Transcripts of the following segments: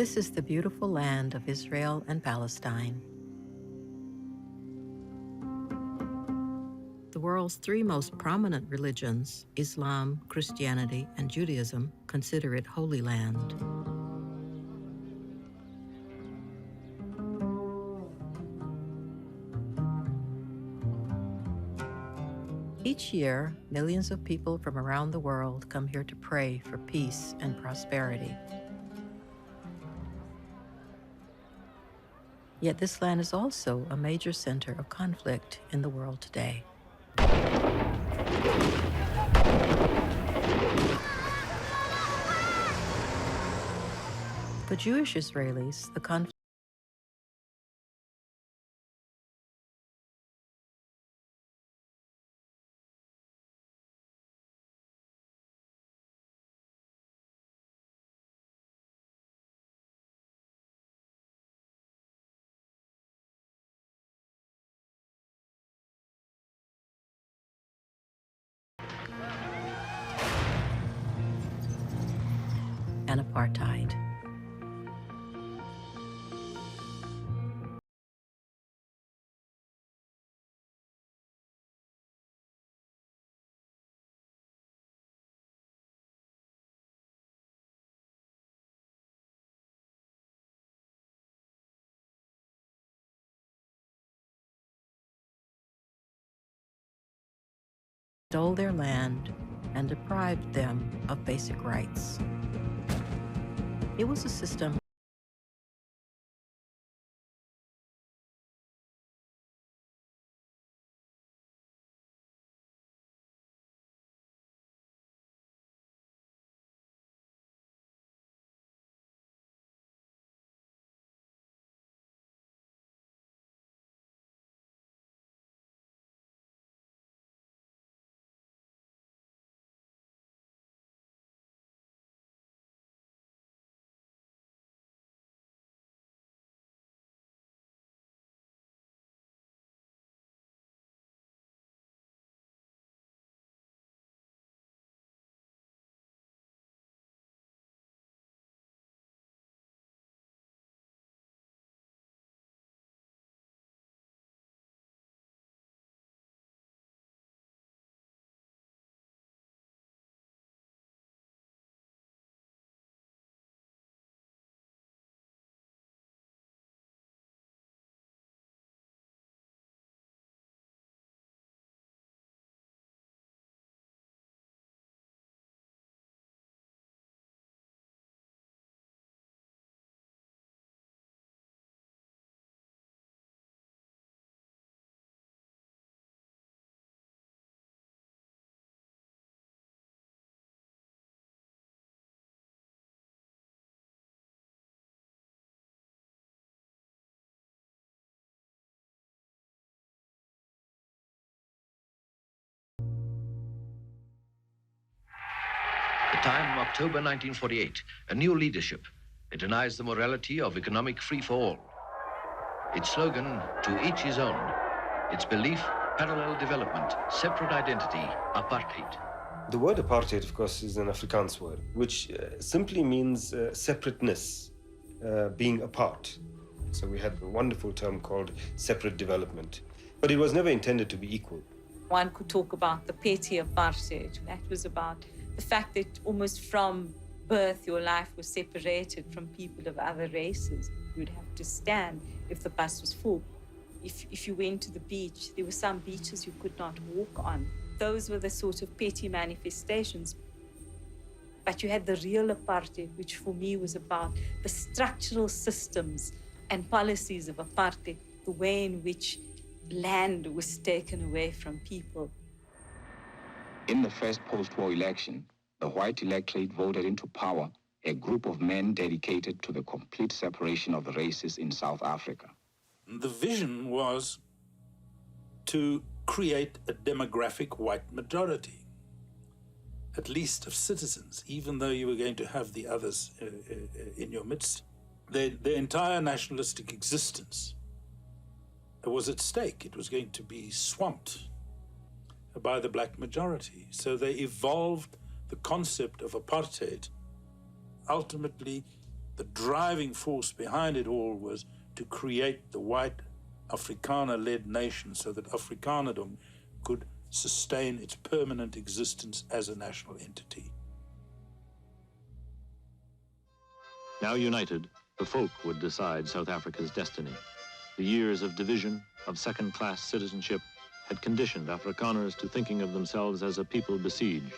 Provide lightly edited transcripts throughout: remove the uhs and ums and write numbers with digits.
This is the beautiful land of Israel and Palestine. The world's three most prominent religions, Islam, Christianity, and Judaism, consider it Holy Land. Each year, millions of people from around the world come here to pray for peace and prosperity. Yet this land is also a major center of conflict in the world today. For Jewish Israelis, the conflict and apartheid. Stole their land and deprived them of basic rights. It was a system The time, October 1948, a new leadership. It denies the morality of economic free-for-all. Its slogan, to each his own. Its belief, parallel development, separate identity, apartheid. The word apartheid, of course, is an Afrikaans word, which simply means separateness, being apart. So we had a wonderful term called separate development, but it was never intended to be equal. One could talk about the petty apartheid. That was about the fact that almost from birth, your life was separated from people of other races. You'd have to stand if the bus was full. If you went to the beach, there were some beaches you could not walk on. Those were the sort of petty manifestations. But you had the real apartheid, which for me was about the structural systems and policies of apartheid, the way in which land was taken away from people. In the first post-war election, the white electorate voted into power a group of men dedicated to the complete separation of the races in South Africa. The vision was to create a demographic white majority, at least of citizens, even though you were going to have the others in your midst. The entire nationalistic existence was at stake. It was going to be swamped by the black majority. So they evolved the concept of apartheid. Ultimately, the driving force behind it all was to create the white Afrikaner-led nation so that Afrikanerdom could sustain its permanent existence as a national entity. Now united, the folk would decide South Africa's destiny. The years of division, of second-class citizenship, had conditioned Afrikaners to thinking of themselves as a people besieged.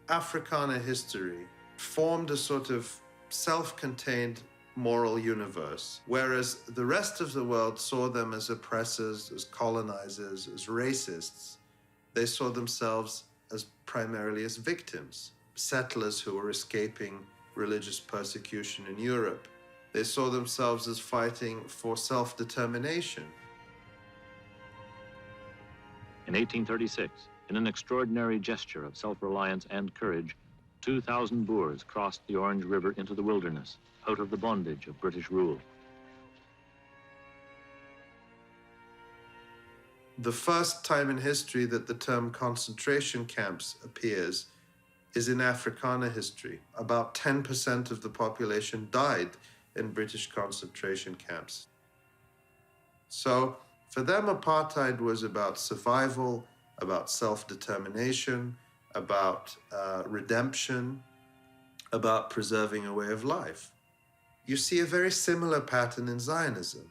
Afrikaner history formed a sort of self-contained moral universe, whereas the rest of the world saw them as oppressors, as colonizers, as racists. They saw themselves as primarily as victims, settlers who were escaping religious persecution in Europe. They saw themselves as fighting for self-determination. In 1836, in an extraordinary gesture of self-reliance and courage, 2,000 Boers crossed the Orange River into the wilderness, out of the bondage of British rule. The first time in history that the term concentration camps appears is in Afrikaner history. About 10% of the population died in British concentration camps. So for them, apartheid was about survival, about self-determination, about redemption, about preserving a way of life. You see a very similar pattern in Zionism.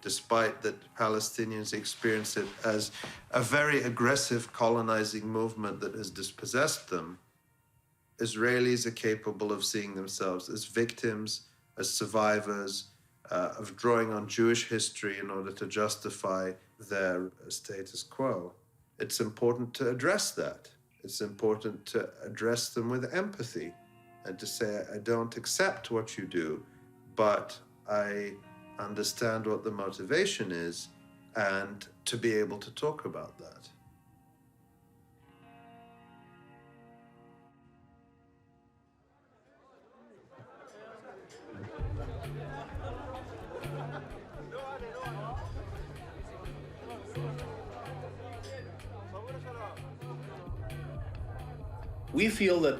Despite that Palestinians experience it as a very aggressive colonizing movement that has dispossessed them, Israelis are capable of seeing themselves as victims, as survivors, of drawing on Jewish history in order to justify their status quo. It's important to address that. It's important to address them with empathy and to say, I don't accept what you do, but I understand what the motivation is, and to be able to talk about that. We feel that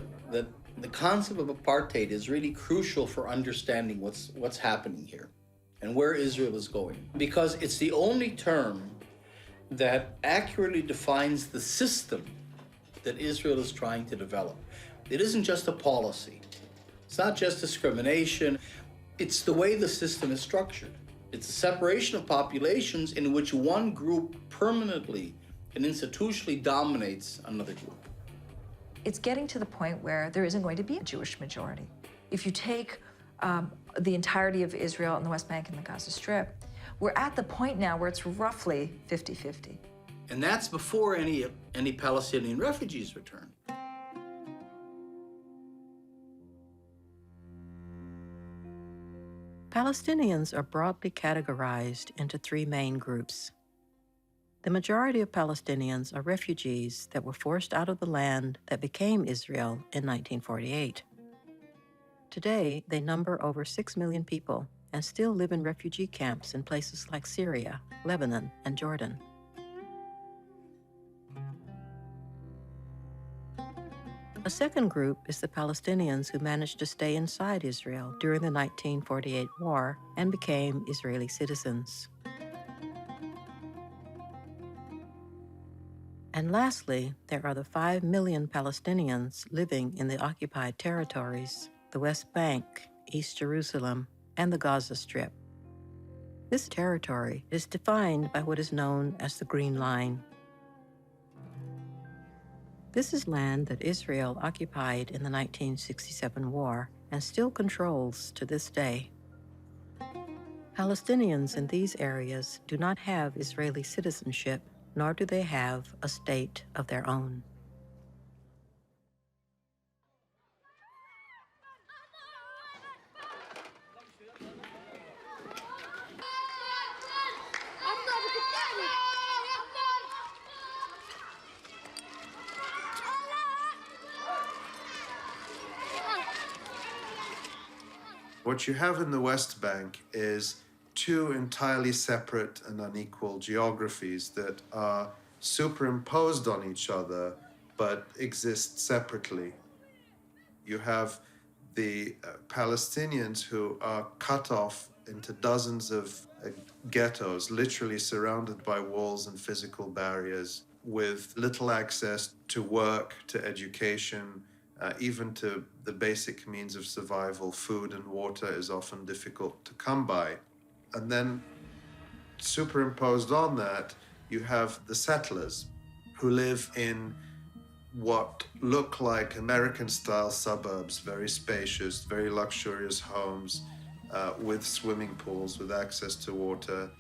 the concept of apartheid is really crucial for understanding what's happening here and where Israel is going, because it's the only term that accurately defines the system that Israel is trying to develop. It isn't just a policy. It's not just discrimination. It's the way the system is structured. It's a separation of populations in which one group permanently and institutionally dominates another group. It's getting to the point where there isn't going to be a Jewish majority. If you take the entirety of Israel and the West Bank and the Gaza Strip, we're at the point now where it's roughly 50-50. And that's before any Palestinian refugees return. Palestinians are broadly categorized into three main groups. The majority of Palestinians are refugees that were forced out of the land that became Israel in 1948. Today, they number over 6 million people and still live in refugee camps in places like Syria, Lebanon, and Jordan. A second group is the Palestinians who managed to stay inside Israel during the 1948 war and became Israeli citizens. And lastly, there are the 5 million Palestinians living in the occupied territories, the West Bank, East Jerusalem, and the Gaza Strip. This territory is defined by what is known as the Green Line. This is land that Israel occupied in the 1967 war and still controls to this day. Palestinians in these areas do not have Israeli citizenship, nor do they have a state of their own. What you have in the West Bank is two entirely separate and unequal geographies that are superimposed on each other but exist separately. You have the Palestinians who are cut off into dozens of ghettos, literally surrounded by walls and physical barriers, with little access to work, to education, even to the basic means of survival. Food and water is often difficult to come by. And then superimposed on that, you have the settlers who live in what look like American-style suburbs, very spacious, very luxurious homes, with swimming pools, with access to water.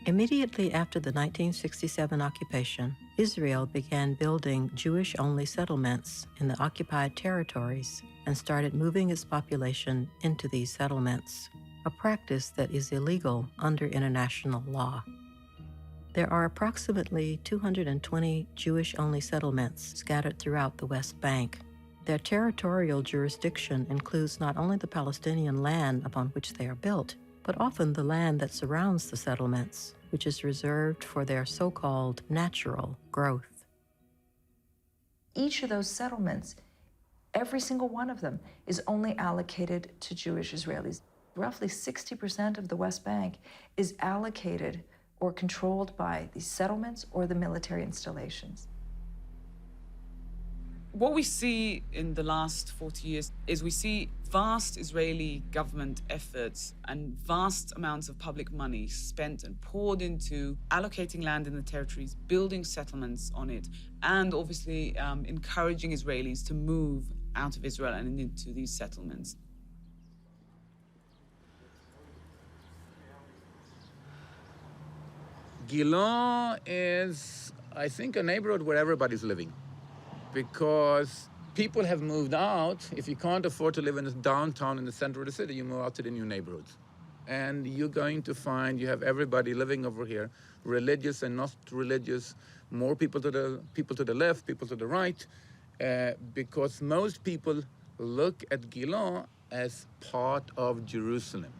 Immediately after the 1967 occupation, Israel began building Jewish-only settlements in the occupied territories and started moving its population into these settlements, a practice that is illegal under international law. There are approximately 220 Jewish-only settlements scattered throughout the West Bank. Their territorial jurisdiction includes not only the Palestinian land upon which they are built, but often the land that surrounds the settlements, which is reserved for their so-called natural growth. Each of those settlements, every single one of them, is only allocated to Jewish Israelis. Roughly 60% of the West Bank is allocated or controlled by these settlements or the military installations. What we see in the last 40 years is we see vast Israeli government efforts and vast amounts of public money spent and poured into allocating land in the territories, building settlements on it, and obviously encouraging Israelis to move out of Israel and into these settlements. Gilon is, I think, a neighborhood where everybody's living, because people have moved out. If you can't afford to live in the downtown in the center of the city, you move out to the new neighborhoods. And you're going to find you have everybody living over here, religious and not religious, more people to the left, people to the right, because most people look at Gilon as part of Jerusalem.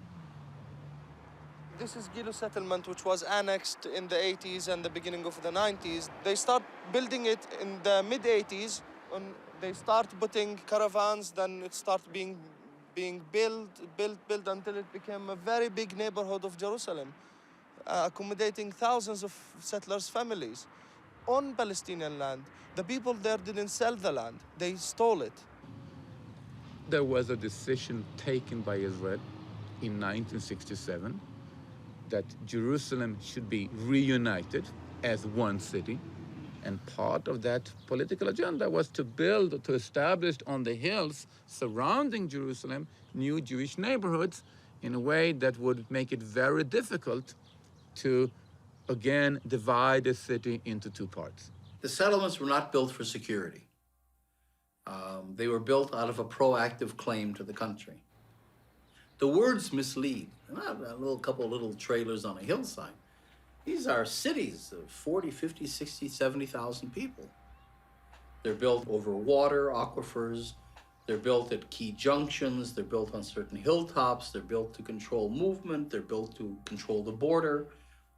This is Gilo settlement, which was annexed in the 80s and the beginning of the 90s. They start building it in the mid-80s. When they start putting caravans, then it starts being built until it became a very big neighborhood of Jerusalem, accommodating thousands of settlers' families on Palestinian land. The people there didn't sell the land, they stole it. There was a decision taken by Israel in 1967 that Jerusalem should be reunited as one city. And part of that political agenda was to establish on the hills surrounding Jerusalem new Jewish neighborhoods in a way that would make it very difficult to, again, divide the city into two parts. The settlements were not built for security. They were built out of a proactive claim to the country. The words mislead. They're not a couple of little trailers on a hillside. These are cities of 40, 50, 60, 70,000 people. They're built over water, aquifers. They're built at key junctions. They're built on certain hilltops. They're built to control movement. They're built to control the border.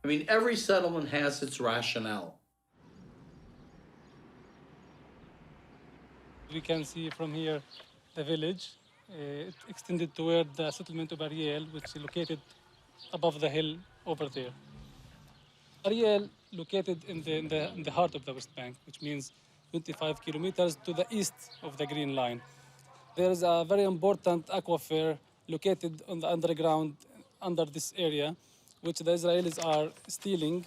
I mean, every settlement has its rationale. We can see from here the village. It extended toward the settlement of Ariel, which is located above the hill over there. Ariel, located in the heart of the West Bank, which means 25 kilometers to the east of the Green Line. There is a very important aquifer located on the underground under this area, which the Israelis are stealing.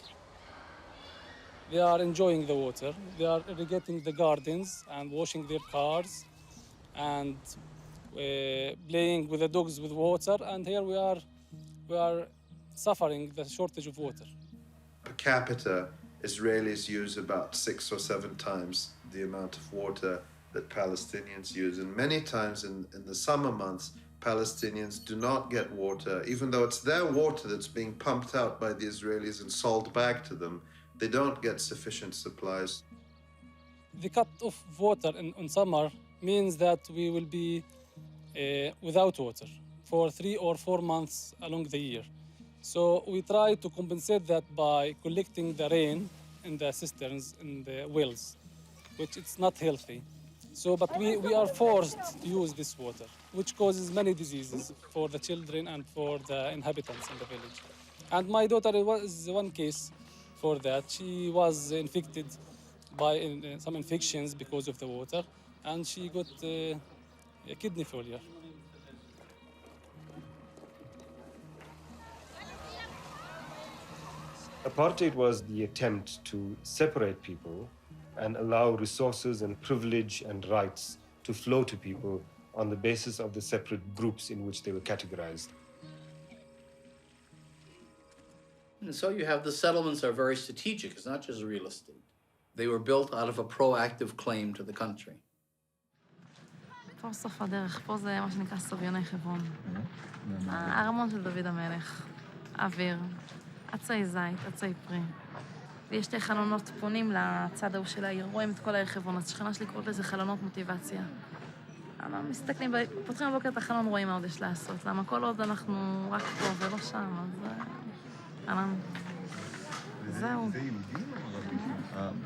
They are enjoying the water. They are irrigating the gardens and washing their cars and playing with the dogs with water. And here we are suffering the shortage of water. Per capita, Israelis use about 6 or 7 times the amount of water that Palestinians use. And many times in the summer months, Palestinians do not get water, even though it's their water that's being pumped out by the Israelis and sold back to them. They don't get sufficient supplies. The cut of water in summer means that we will be without water for 3 or 4 months along the year. So we try to compensate that by collecting the rain in the cisterns, in the wells, which it's not healthy. But we are forced to use this water, which causes many diseases for the children and for the inhabitants in the village. And my daughter was one case for that. She was infected by some infections because of the water, and she got a kidney failure. Apartheid was the attempt to separate people and allow resources and privilege and rights to flow to people on the basis of the separate groups in which they were categorized. And so you have the settlements are very strategic. It's not just real estate. They were built out of a proactive claim to the country. פה סוף הדרך, פה זה מה שנקרא סביוני חברון. הארמון של דוד המלך, אוויר, עצי זית, עצי פרי. ויש שתי חלונות פונים לצד ההוא של העיר, רואים את כל העיר חברון, אז שכנה שלי קוראת לזה חלונות מוטיבציה. מסתכלים, פותחים בבוקר את החלון, רואים מה עוד יש לעשות. למה כל עוד אנחנו רק פה ולא שם, אז זהו.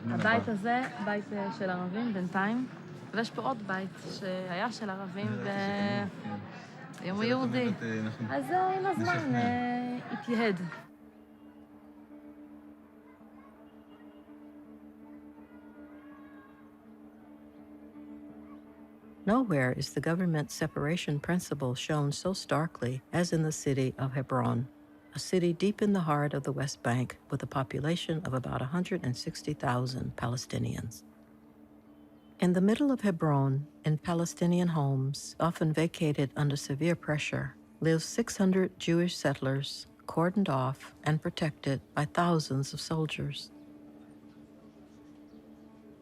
הבית הזה, בית של ערבים בינתיים, ויש פה עוד בית שהיה של ערבים ויום הוא יהודי. אז עם הזמן התייהד. Nowhere is the government separation principle shown so starkly as in the city of Hebron, a city deep in the heart of the West Bank with a population of about 160,000 Palestinians. In the middle of Hebron, in Palestinian homes, often vacated under severe pressure, live 600 Jewish settlers, cordoned off and protected by thousands of soldiers.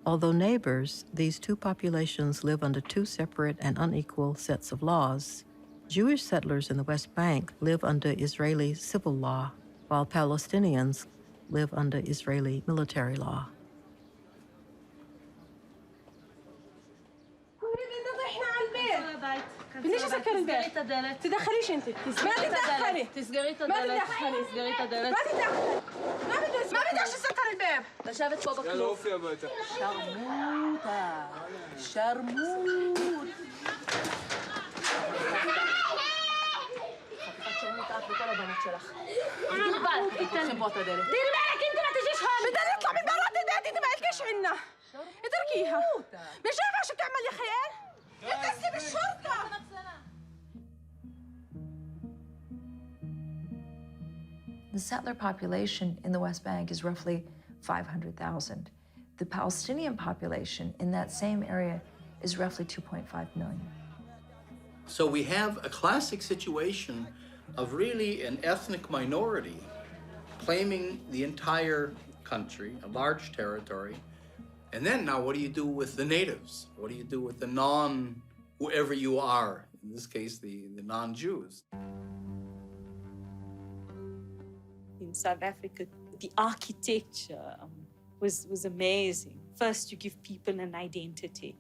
Although neighbors, these two populations live under two separate and unequal sets of laws. Jewish settlers in the West Bank live under Israeli civil law, while Palestinians live under Israeli military law. بديش اسكر الباب. تدخليش انت. ما تدخلي. تسكري الدلة. تسكري الدلة. ما بديش اسكر الباب. לשבת פה בכלוב. שרמוטה. שרמוט. חתיכת שרמוטה את וכל הבנות שלך. תגידי בעל, תפתחים פה את הדלת. ديري بالك انت ما تجيش هون. بدنا نطلع من برات البيت انت ما لكيش عنا. اتركيها. مش عارفه شو بتعمل يا خيال؟ اتصلي بالشرطة. The settler population in the West Bank is roughly 500,000. The Palestinian population in that same area is roughly 2.5 million. So we have a classic situation of really an ethnic minority claiming the entire country, a large territory. And then now what do you do with the natives? What do you do with the whoever you are, in this case, the non-Jews? In South Africa, the architecture was amazing. First, you give people an identity.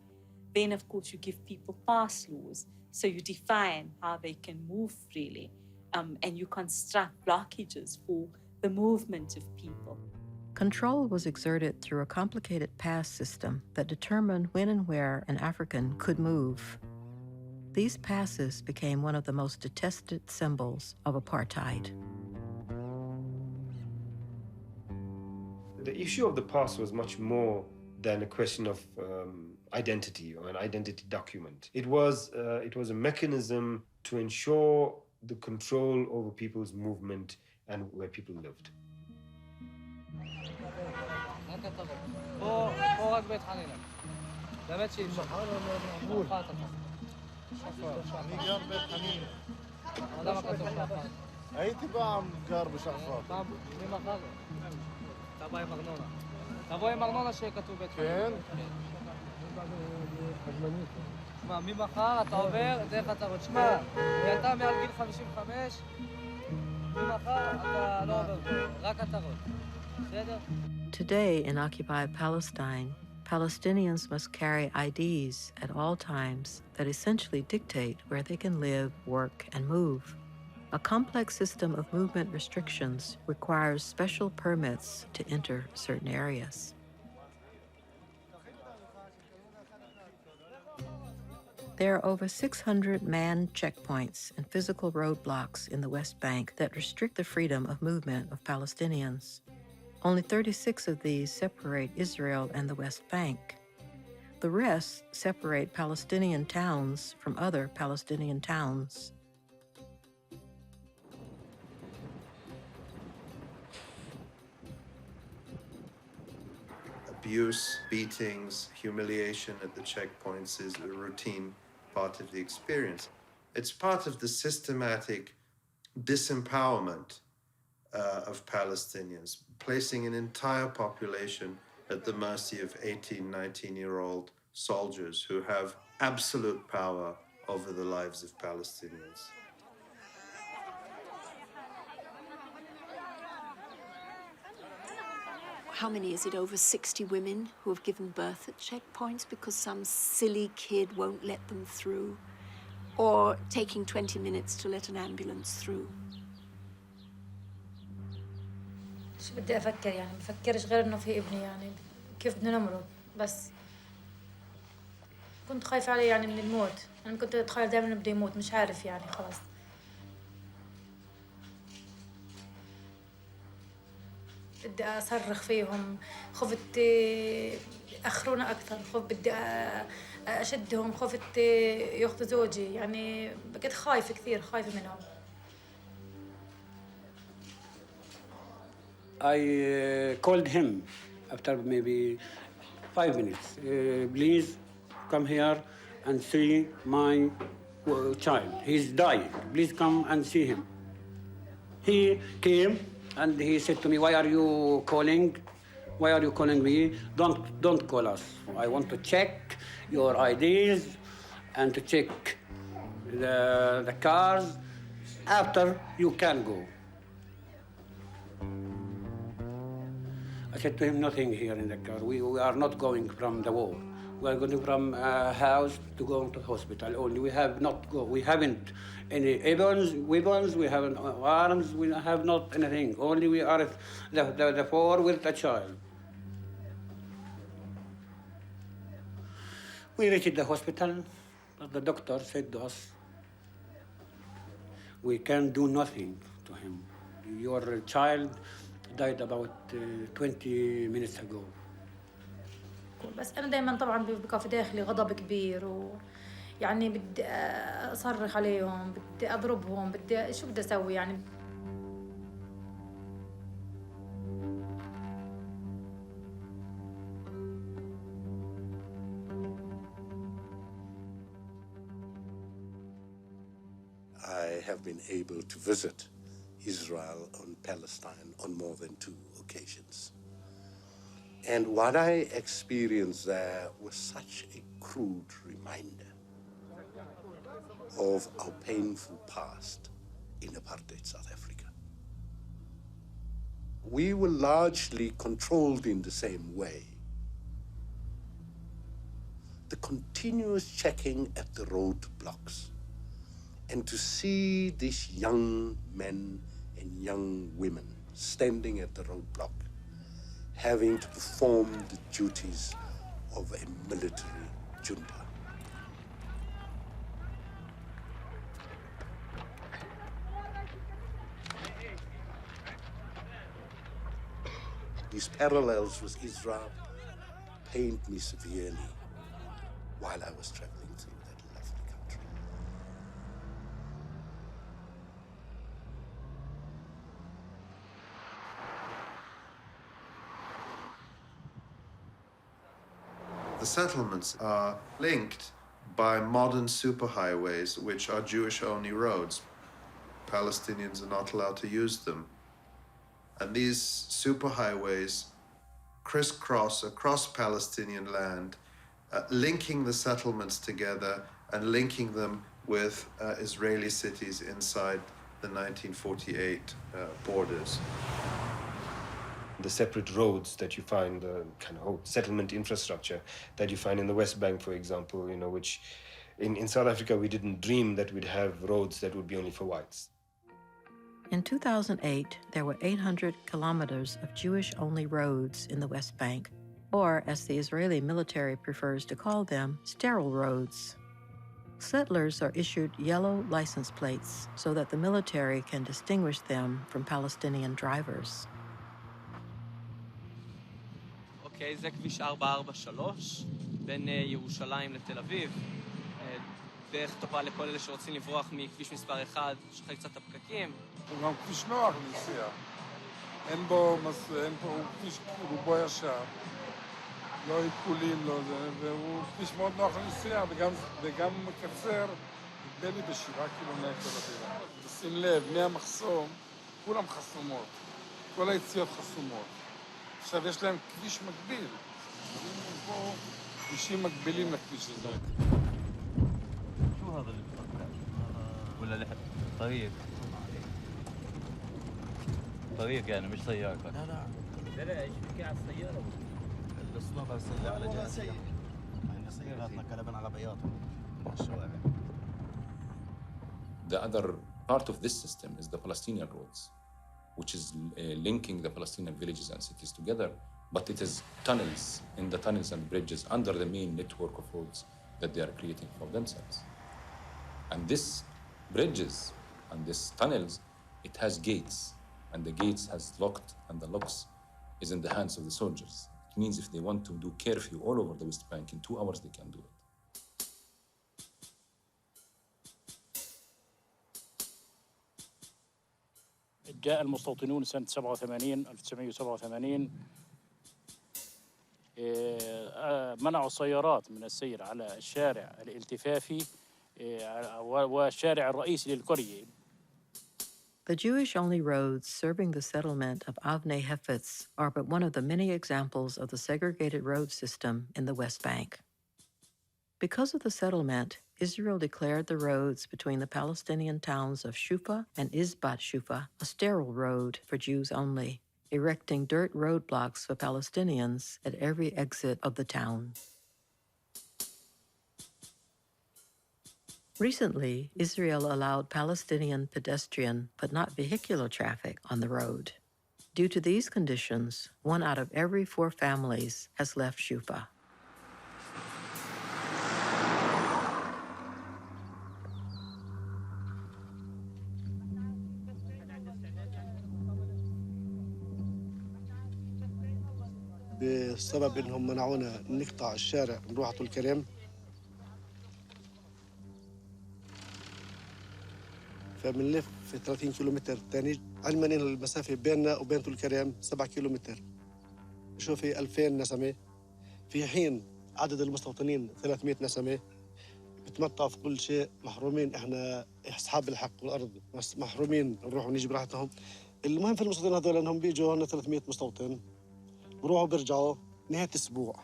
Then, of course, you give people pass laws. So you define how they can move freely, and you construct blockages for the movement of people. Control was exerted through a complicated pass system that determined when and where an African could move. These passes became one of the most detested symbols of apartheid. The issue of the pass was much more than a question of identity or an identity document. It was a mechanism to ensure the control over people's movement and where people lived. הייתי פעם גר בשחפת. תבוא עם ארנונה. תבוא עם ארנונה שכתוב בית חולים. כן? שמע, ממחר אתה עובר דרך עטרות. שמע, אתה מעל גיל 55, ממחר אתה לא עובר פה, רק עטרות. בסדר? Today in occupied Palestine, Palestinians must carry IDs at all times that essentially dictate where they can live, work, and move. A complex system of movement restrictions requires special permits to enter certain areas. There are over 600 manned checkpoints and physical roadblocks in the West Bank that restrict the freedom of movement of Palestinians. Only 36 of these separate Israel and the West Bank. The rest separate Palestinian towns from other Palestinian towns. Abuse, beatings, humiliation at the checkpoints is a routine part of the experience. It's part of the systematic disempowerment of Palestinians, placing an entire population at the mercy of 18, 19-year-old soldiers who have absolute power over the lives of Palestinians. How many is it? Over 60 women who have given birth at checkpoints because some silly kid won't let them through, or taking 20 minutes to let an ambulance through. شو بدي أفكر يعني بفكرش غير إنه في ابني يعني كيف بدنا نمرض بس كنت خايفة عليه يعني من الموت أنا كنت أتخيل دائما إنه بده يموت مش عارف يعني خلاص بدي أصرخ فيهم خفت يأخرونا أكثر بدي أشدهم خفت ياخذوا زوجي يعني بقيت خايفة كثير خايفة منهم I called him after maybe 5 minutes. Please come here and see my child. He's dying. Please come and see him. He came and he said to me, "Why are you calling? Why are you calling me? Don't call us. I want to check your IDs and to check the cars. After you can go." I said to him, nothing here in the car. We are not going from the war. We are going from a house to go to hospital only. We haven't any weapons, we haven't arms, we have not anything. Only we are the four with a child. We reached the hospital. The doctor said to us, we can do nothing to him. Your child died about 20 minutes ago. بس أنا دائما طبعا بيبقى في داخلي غضب كبير ويعني بدي أصرخ عليهم بدي أضربهم بدي شو بدي أسوي يعني I have been able to visit Israel and Palestine on more than 2 occasions. And what I experienced there was such a crude reminder of our painful past in apartheid South Africa. We were largely controlled in the same way. The continuous checking at the roadblocks, and to see these young men and young women standing at the roadblock, having to perform the duties of a military junta. These parallels with Israel pained me severely while I was traveling through that lovely country. The settlements are linked by modern superhighways, which are Jewish-only roads. Palestinians are not allowed to use them. And these superhighways crisscross across Palestinian land, linking the settlements together and linking them with Israeli cities inside the 1948 borders. The separate roads that you find, the kind of settlement infrastructure that you find in the West Bank, for example, which in South Africa we didn't dream that we'd have roads that would be only for whites. In 2008, there were 800 kilometers of Jewish-only roads in the West Bank, or as the Israeli military prefers to call them, sterile roads. Settlers are issued yellow license plates so that the military can distinguish them from Palestinian drivers. אוקיי, זה כביש 443 בין ירושלים לתל אביב. דרך טובה לכל אלה שרוצים לברוח מכביש מספר 1, שחי קצת הפקקים. הוא גם כביש נוח לנסיעה. אין בו, הוא כביש רובו ישר. לא עיקולים, לא זה, והוא כביש מאוד נוח לנסיעה, וגם מקצר, נדמה לי ב7 קילומטר לבירה. ושים לב, מהמחסום, כולם חסומות. כל היציאות חסומות. עכשיו יש להם כביש מקביל. פה כבישים מקבילים לכביש הזה. شو هذا اللي بتفكر؟ ولا طريق؟ طريق يعني مش سيارة. لا ايش بحكي على السيارة؟ الاسطوبة بسيارة على جهة. احنا سياراتنا كلبن على بياضهم الشوارع. The other part of this system is the Palestinian roads, which is linking the Palestinian villages and cities together, but it is tunnels, in the tunnels and bridges under the main network of roads that they are creating for themselves. And these bridges and these tunnels, it has gates, and the gates has locked, and the locks is in the hands of the soldiers. It means if they want to do curfew all over the West Bank in 2 hours, they can do it. جاء المستوطنون سنة 1987 منعوا السيارات من السير على الشارع الالتفافي والشارع الرئيسي للقرية. The Jewish-only roads serving the settlement of Avnei Hefetz are but one of the many examples of the segregated road system in the West Bank. Because of the settlement, Israel declared the roads between the Palestinian towns of Shufa and Izbat Shufa a sterile road for Jews only, erecting dirt roadblocks for Palestinians at every exit of the town. Recently, Israel allowed Palestinian pedestrian but not vehicular traffic on the road. Due to these conditions, 1 out of every 4 families has left Shufa. بسبب انهم منعونا نقطع الشارع نروح طول الكريم فبنلف في 30 كيلومتر تاني علما ان المسافه بيننا وبين طول الكريم 7 كيلومتر. شوفي 2000 نسمه في حين عدد المستوطنين 300 نسمه بتمتعوا في كل شيء، محرومين احنا اصحاب الحق والارض بس محرومين نروح ونيجي براحتهم. المهم في المستوطنين هذول انهم بيجوا هون 300 مستوطن بروحوا بيرجعوا نهاية أسبوع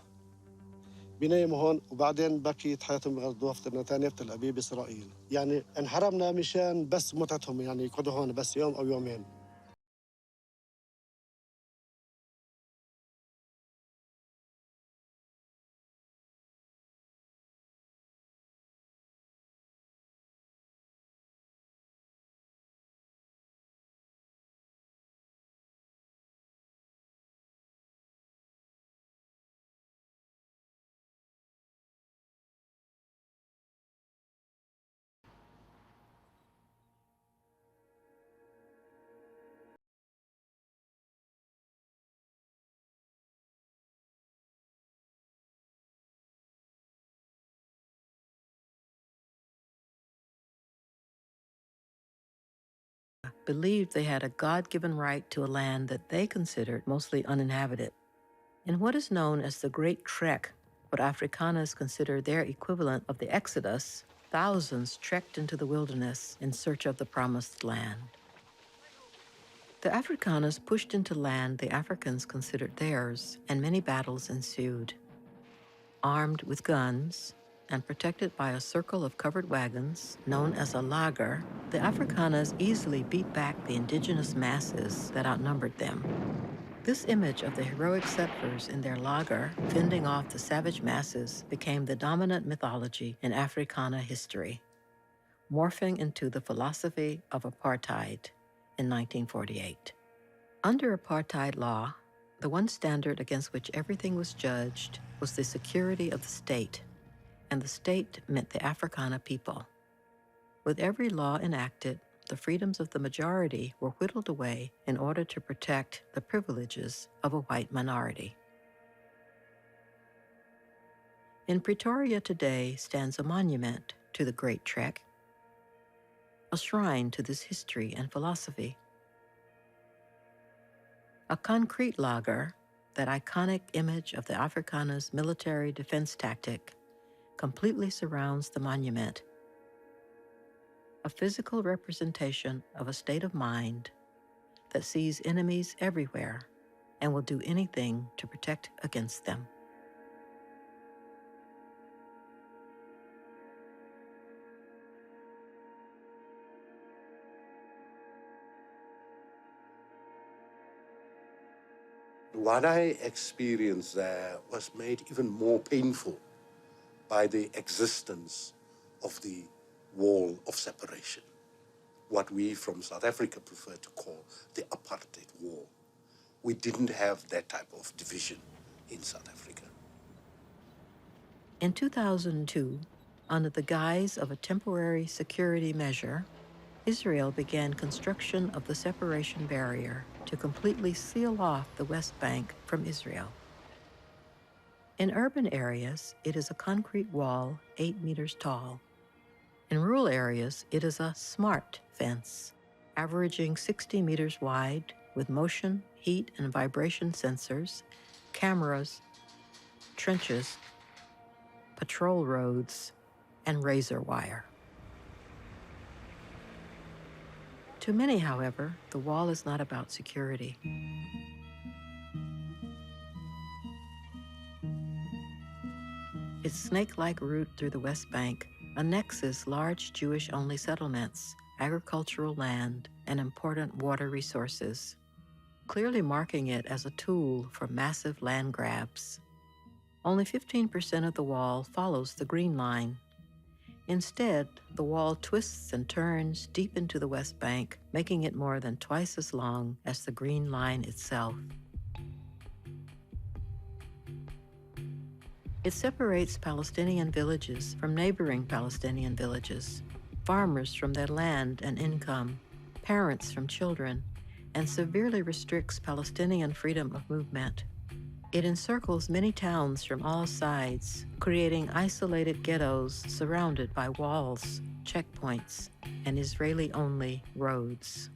بيناموا هون وبعدين بقيت حياتهم بغردوها في ثانية في تل أبيب إسرائيل. يعني انحرمنا مشان بس متعتهم يعني يقعدوا هون بس يوم أو يومين. Believed they had a God-given right to a land that they considered mostly uninhabited. In what is known as the Great Trek, what Afrikaners consider their equivalent of the Exodus, thousands trekked into the wilderness in search of the promised land. The Afrikaners pushed into land the Africans considered theirs, and many battles ensued. Armed with guns, and protected by a circle of covered wagons, known as a lager, the Afrikaners easily beat back the indigenous masses that outnumbered them. This image of the heroic settlers in their lager, fending off the savage masses, became the dominant mythology in Afrikaner history, morphing into the philosophy of apartheid in 1948. Under apartheid law, the one standard against which everything was judged was the security of the state. and the state meant the Afrikaner people. With every law enacted, the freedoms of the majority were whittled away in order to protect the privileges of a white minority. In Pretoria today stands a monument to the Great Trek, a shrine to this history and philosophy. A concrete lager, that iconic image of the Afrikaner's military defense tactic, completely surrounds the monument, a physical representation of a state of mind that sees enemies everywhere and will do anything to protect against them. What I experienced there was made even more painful by the existence of the wall of separation, what we from South Africa prefer to call the apartheid wall. We didn't have that type of division in South Africa. In 2002, under the guise of a temporary security measure, Israel began construction of the separation barrier to completely seal off the West Bank from Israel. In urban areas, it is a concrete wall 8 meters tall. In rural areas, it is a smart fence, averaging 60 meters wide, with motion, heat, and vibration sensors, cameras, trenches, patrol roads, and razor wire. To many, however, the wall is not about security. Its snake-like route through the West Bank annexes large Jewish-only settlements, agricultural land, and important water resources, clearly marking it as a tool for massive land grabs. Only 15% of the wall follows the Green Line. Instead, the wall twists and turns deep into the West Bank, making it more than twice as long as the Green Line itself. It separates Palestinian villages from neighboring Palestinian villages, farmers from their land and income, parents from children, and severely restricts Palestinian freedom of movement. It encircles many towns from all sides, creating isolated ghettos surrounded by walls, checkpoints, and Israeli-only roads.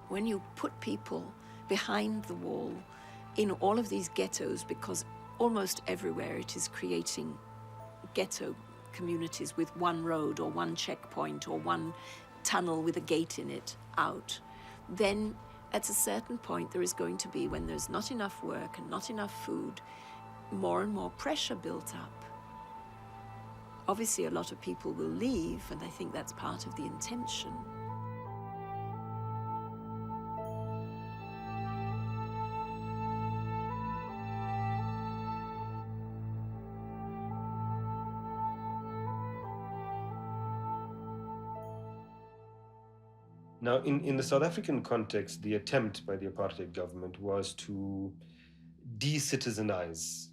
When you put people behind the wall in all of these ghettos, because almost everywhere it is creating ghetto communities with one road or one checkpoint or one tunnel with a gate in it out, then at a certain point there is going to be, when there's not enough work and not enough food, more and more pressure built up. Obviously a lot of people will leave, and I think that's part of the intention. Now, in the South African context, the attempt by the apartheid government was to de-citizenize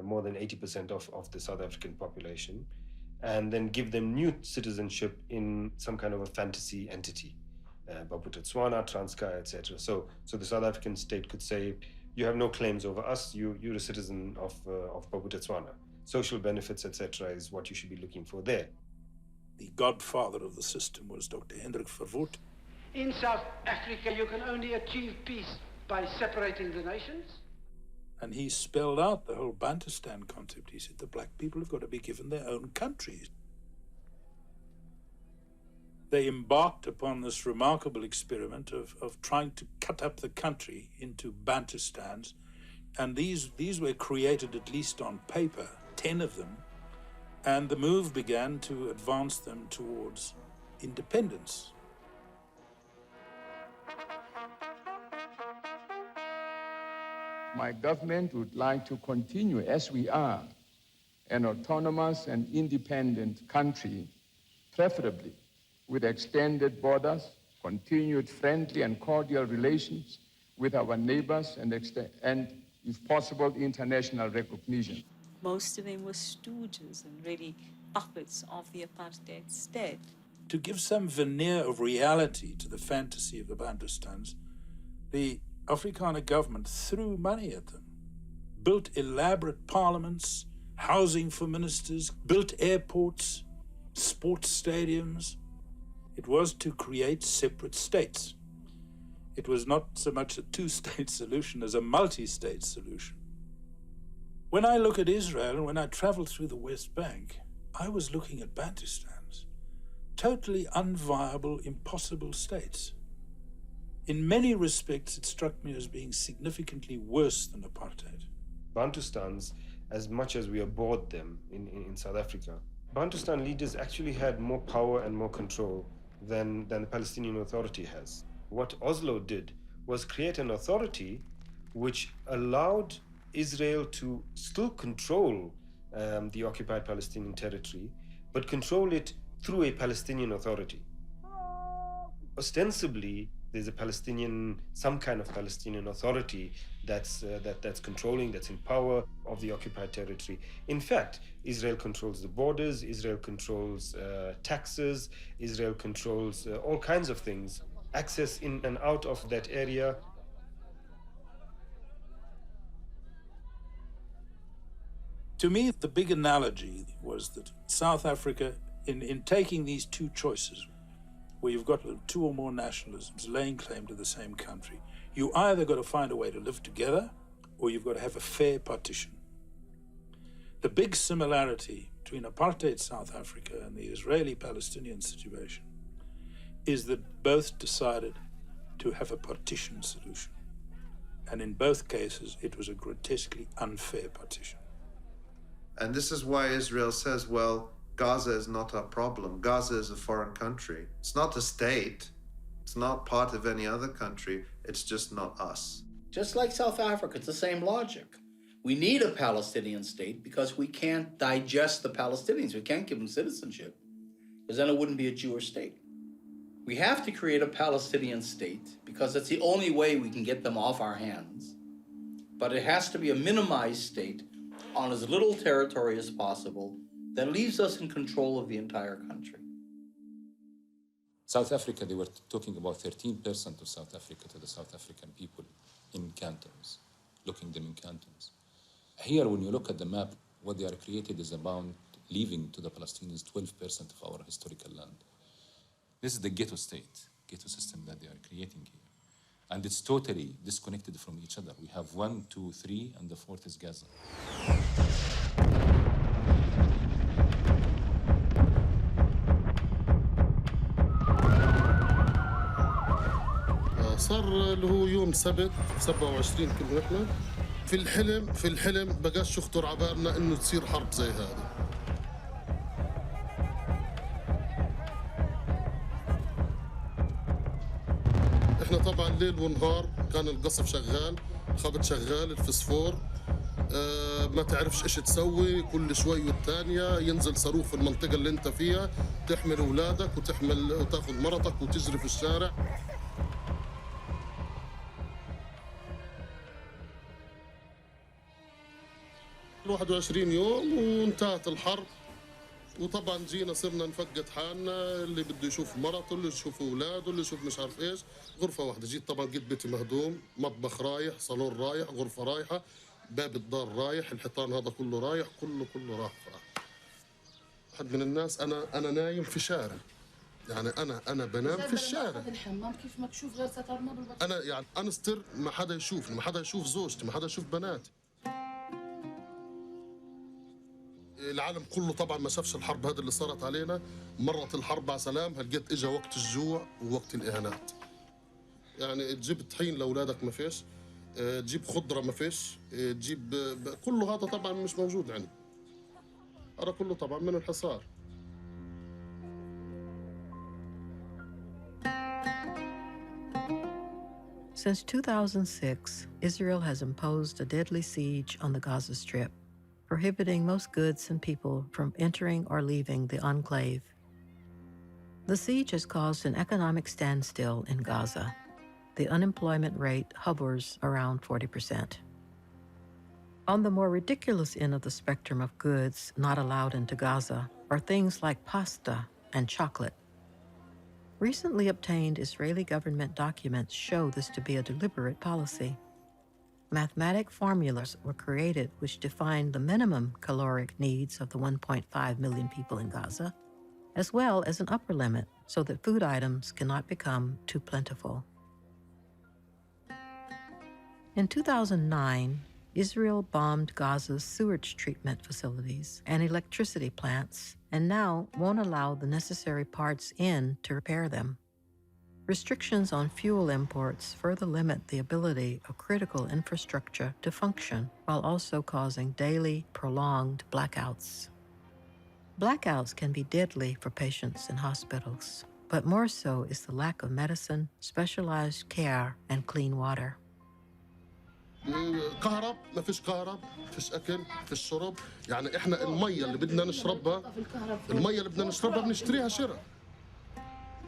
more than 80% of the South African population, and then give them new citizenship in some kind of a fantasy entity, Botswana, Transkei, etc. So the South African state could say, you have no claims over us, you're a citizen of Botswana. Social benefits, etc. is what you should be looking for there. The godfather of the system was Dr. Hendrik Verwoerd. In South Africa, you can only achieve peace by separating the nations. And he spelled out the whole Bantustan concept. He said the black people have got to be given their own countries. They embarked upon this remarkable experiment of trying to cut up the country into Bantustans. And these were created, at least on paper, 10 of them. And the move began to advance them towards independence. My government would like to continue, as we are, an autonomous and independent country, preferably with extended borders, continued friendly and cordial relations with our neighbors, and if possible, international recognition. Most of them were stooges and really puppets of the apartheid state. To give some veneer of reality to the fantasy of the Bantustans, the Afrikaner government threw money at them, built elaborate parliaments, housing for ministers, built airports, sports stadiums. It was to create separate states. It was not so much a two-state solution as a multi-state solution. When I look at Israel and when I travel through the West Bank, I was looking at Bantustans, totally unviable, impossible states. In many respects, it struck me as being significantly worse than apartheid. Bantustans, as much as we abhorred them in South Africa, Bantustan leaders actually had more power and more control than the Palestinian Authority has. What Oslo did was create an authority which allowed Israel to still control the occupied Palestinian territory, but control it through a Palestinian Authority. Ostensibly, there's some kind of Palestinian Authority that's controlling, that's in power of the occupied territory. In fact, Israel controls the borders, Israel controls taxes, Israel controls all kinds of things, access in and out of that area. To me, the big analogy was that South Africa, in taking these two choices, where you've got two or more nationalisms laying claim to the same country, you either got to find a way to live together or you've got to have a fair partition. The big similarity between apartheid South Africa and the Israeli-Palestinian situation is that both decided to have a partition solution. And in both cases, it was a grotesquely unfair partition. And this is why Israel says, well, Gaza is not our problem. Gaza is a foreign country. It's not a state. It's not part of any other country. It's just not us. Just like South Africa, it's the same logic. We need a Palestinian state because we can't digest the Palestinians. We can't give them citizenship, because then it wouldn't be a Jewish state. We have to create a Palestinian state because that's the only way we can get them off our hands. But it has to be a minimized state on as little territory as possible that leaves us in control of the entire country. South Africa, they were talking about 13% of South Africa to the South African people in cantons, looking them in cantons. Here, when you look at the map, what they are created is about leaving to the Palestinians 12% of our historical land. This is the ghetto state, ghetto system that they are creating here. And it's totally disconnected from each other. We have 1, 2, 3, and the fourth is Gaza. صار اللي هو يوم سبت 27 كنا نحن في الحلم بقاش يخطر على بالنا انه تصير حرب زي هذه. احنا طبعا ليل ونهار كان القصف شغال، خبط شغال، الفسفور، ما تعرفش ايش تسوي، كل شوي والثانيه ينزل صاروخ في المنطقه اللي انت فيها، تحمل اولادك وتاخذ مرتك وتجري في الشارع. 21 يوم وانتهت الحرب، وطبعا جينا صرنا نفقد حالنا، اللي بده يشوف مرته، اللي يشوف اولاده، اللي يشوف مش عارف ايش. غرفه واحده جيت طبعا لقيت بيتي مهدوم، مطبخ رايح، صالون رايح، غرفه رايحه، باب الدار رايح، الحيطان هذا كله رايح، كله راح. واحد من الناس انا نايم في شارع، يعني انا بنام في الشارع. الحمام كيف ما تشوف غير سترنا بالبطن. انا يعني انستر، ما حدا يشوفني، ما حدا يشوف زوجتي، ما حدا يشوف بناتي. العالم كله طبعا ما شافش الحرب هذه اللي صارت علينا. مرت الحرب على سلام، هلقيت اجى وقت الجوع ووقت الاهانات. يعني تجيب طحين لاولادك ما فيش، تجيب خضره ما فيش، تجيب كله هذا طبعا مش موجود عندي. هذا كله طبعا من الحصار. Since 2006, Israel has imposed a deadly siege on the Gaza Strip, prohibiting most goods and people from entering or leaving the enclave. The siege has caused an economic standstill in Gaza. The unemployment rate hovers around 40%. On the more ridiculous end of the spectrum of goods not allowed into Gaza are things like pasta and chocolate. Recently obtained Israeli government documents show this to be a deliberate policy. Mathematic formulas were created which defined the minimum caloric needs of the 1.5 million people in Gaza, as well as an upper limit so that food items cannot become too plentiful. In 2009, Israel bombed Gaza's sewage treatment facilities and electricity plants, and now won't allow the necessary parts in to repair them. Restrictions on fuel imports further limit the ability of critical infrastructure to function, while also causing daily, prolonged blackouts. Blackouts can be deadly for patients in hospitals, but more so is the lack of medicine, specialized care, and clean water. كهرب، ما فيش كهرب، ما فيش اكل، ما فيش شرب، يعني احنا الميه اللي بدنا نشربها بنشتريها شراء.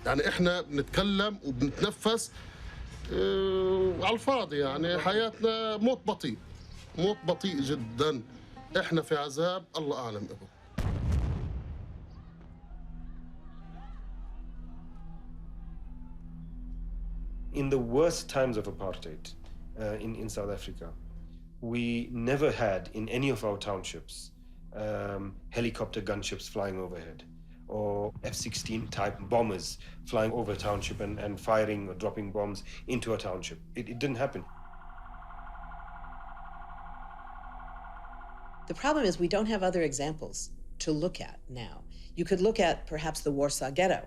يعني احنا بنتكلم وبنتنفس على الفاضي، يعني حياتنا موت بطيء جدا. احنا في عذاب الله اعلم به. In the worst times of apartheid in South Africa, we never had in any of our townships helicopter gunships flying overhead or F-16 type bombers flying over a township and firing or dropping bombs into a township. It didn't happen. The problem is we don't have other examples to look at now. You could look at perhaps the Warsaw Ghetto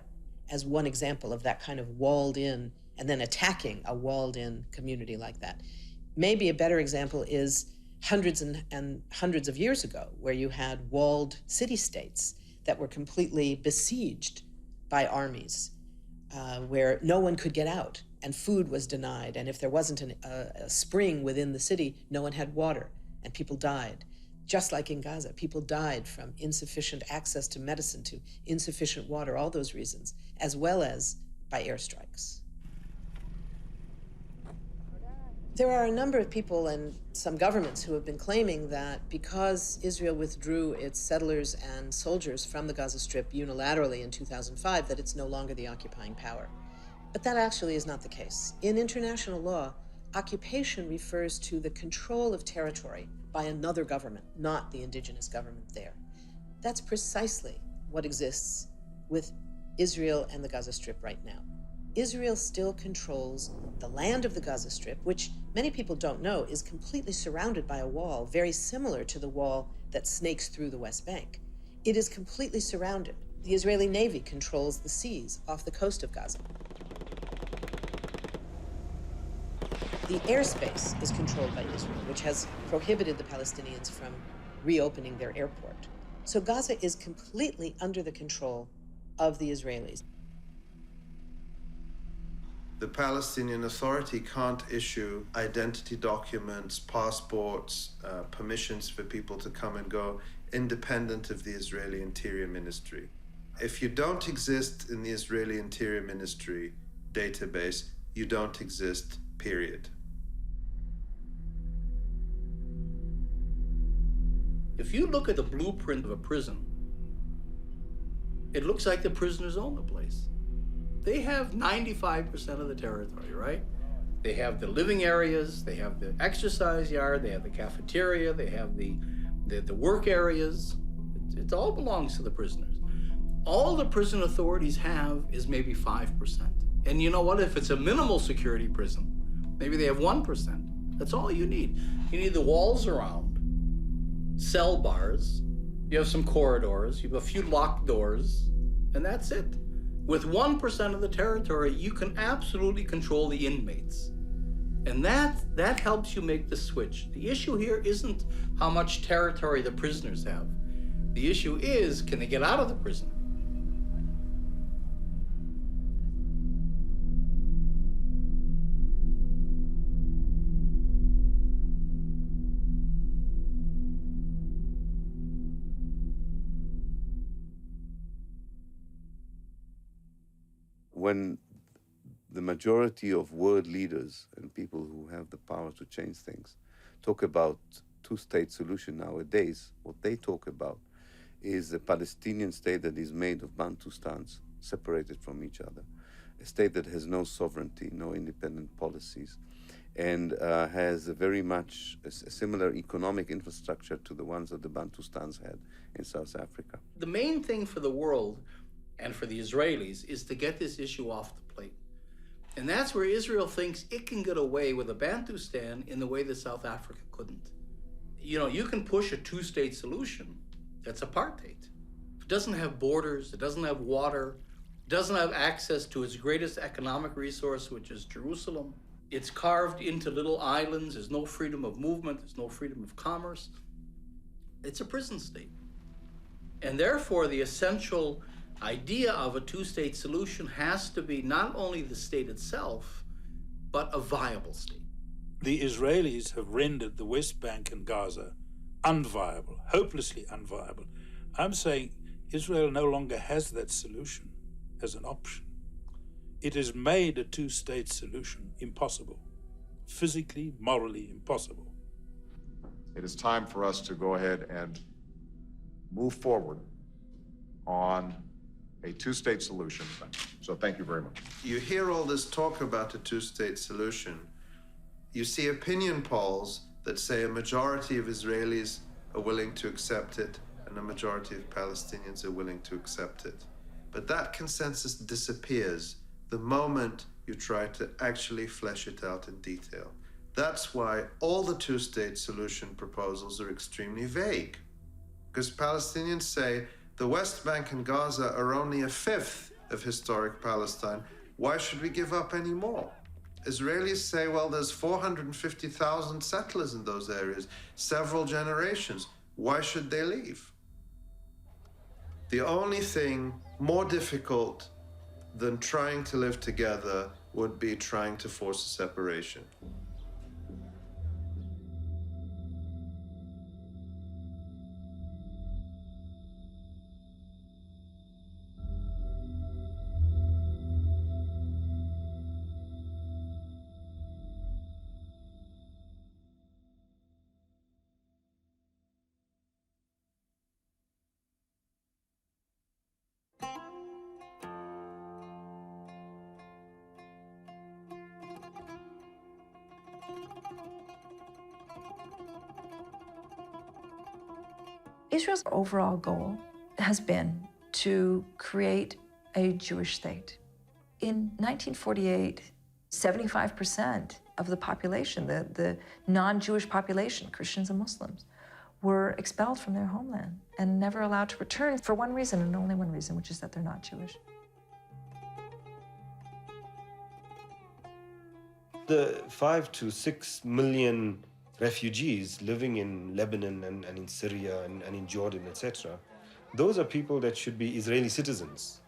as one example of that kind of walled-in and then attacking a walled-in community like that. Maybe a better example is hundreds and hundreds of years ago, where you had walled city-states that were completely besieged by armies, where no one could get out and food was denied. And if there wasn't a spring within the city, no one had water and people died. Just like in Gaza, people died from insufficient access to medicine, to insufficient water, all those reasons, as well as by airstrikes. There are a number of people and some governments who have been claiming that because Israel withdrew its settlers and soldiers from the Gaza Strip unilaterally in 2005, that it's no longer the occupying power. But that actually is not the case. In international law, occupation refers to the control of territory by another government, not the indigenous government there. That's precisely what exists with Israel and the Gaza Strip right now. Israel still controls the land of the Gaza Strip, which many people don't know is completely surrounded by a wall very similar to the wall that snakes through the West Bank. It is completely surrounded. The Israeli Navy controls the seas off the coast of Gaza. The airspace is controlled by Israel, which has prohibited the Palestinians from reopening their airport. So Gaza is completely under the control of the Israelis. The Palestinian Authority can't issue identity documents, passports, permissions for people to come and go, independent of the Israeli Interior Ministry. If you don't exist in the Israeli Interior Ministry database, you don't exist, period. If you look at the blueprint of a prison, it looks like the prisoners own the place. They have 95% of the territory, right? They have the living areas, they have the exercise yard, they have the cafeteria, they have the work areas. It all belongs to the prisoners. All the prison authorities have is maybe 5%. And you know what? If it's a minimal security prison, maybe they have 1%. That's all you need. You need the walls around, cell bars, you have some corridors, you have a few locked doors, and that's it. With 1% of the territory, you can absolutely control the inmates. And that helps you make the switch. The issue here isn't how much territory the prisoners have. The issue is, can they get out of the prison? When the majority of world leaders and people who have the power to change things talk about two-state solution nowadays, what they talk about is a Palestinian state that is made of Bantustans, separated from each other, a state that has no sovereignty, no independent policies, and has very much a similar economic infrastructure to the ones that the Bantustans had in South Africa. The main thing for the world and for the Israelis is to get this issue off the plate. And that's where Israel thinks it can get away with a Bantustan in the way that South Africa couldn't. You know, you can push a two-state solution. That's apartheid. It doesn't have borders, it doesn't have water, it doesn't have access to its greatest economic resource, which is Jerusalem. It's carved into little islands, there's no freedom of movement, there's no freedom of commerce. It's a prison state. And therefore, the essential idea of a two-state solution has to be not only the state itself, but a viable state. The Israelis have rendered the West Bank and Gaza unviable, hopelessly unviable. I'm saying Israel no longer has that solution as an option. It has made a two-state solution impossible, physically, morally impossible. It is time for us to go ahead and move forward on a two-state solution. So thank you very much. You hear all this talk about a two-state solution. You see opinion polls that say a majority of Israelis are willing to accept it and a majority of Palestinians are willing to accept it. But that consensus disappears the moment you try to actually flesh it out in detail. That's why all the two-state solution proposals are extremely vague. Because Palestinians say the West Bank and Gaza are only a fifth of historic Palestine. Why should we give up any more? Israelis say, well, there's 450,000 settlers in those areas, several generations. Why should they leave? The only thing more difficult than trying to live together would be trying to force a separation. Israel's overall goal has been to create a Jewish state. In 1948, 75% of the population, the non-Jewish population, Christians and Muslims, were expelled from their homeland and never allowed to return for one reason and only one reason, which is that they're not Jewish. The 5 to 6 million refugees living in Lebanon and in Syria and in Jordan, etc., those are people that should be Israeli citizens,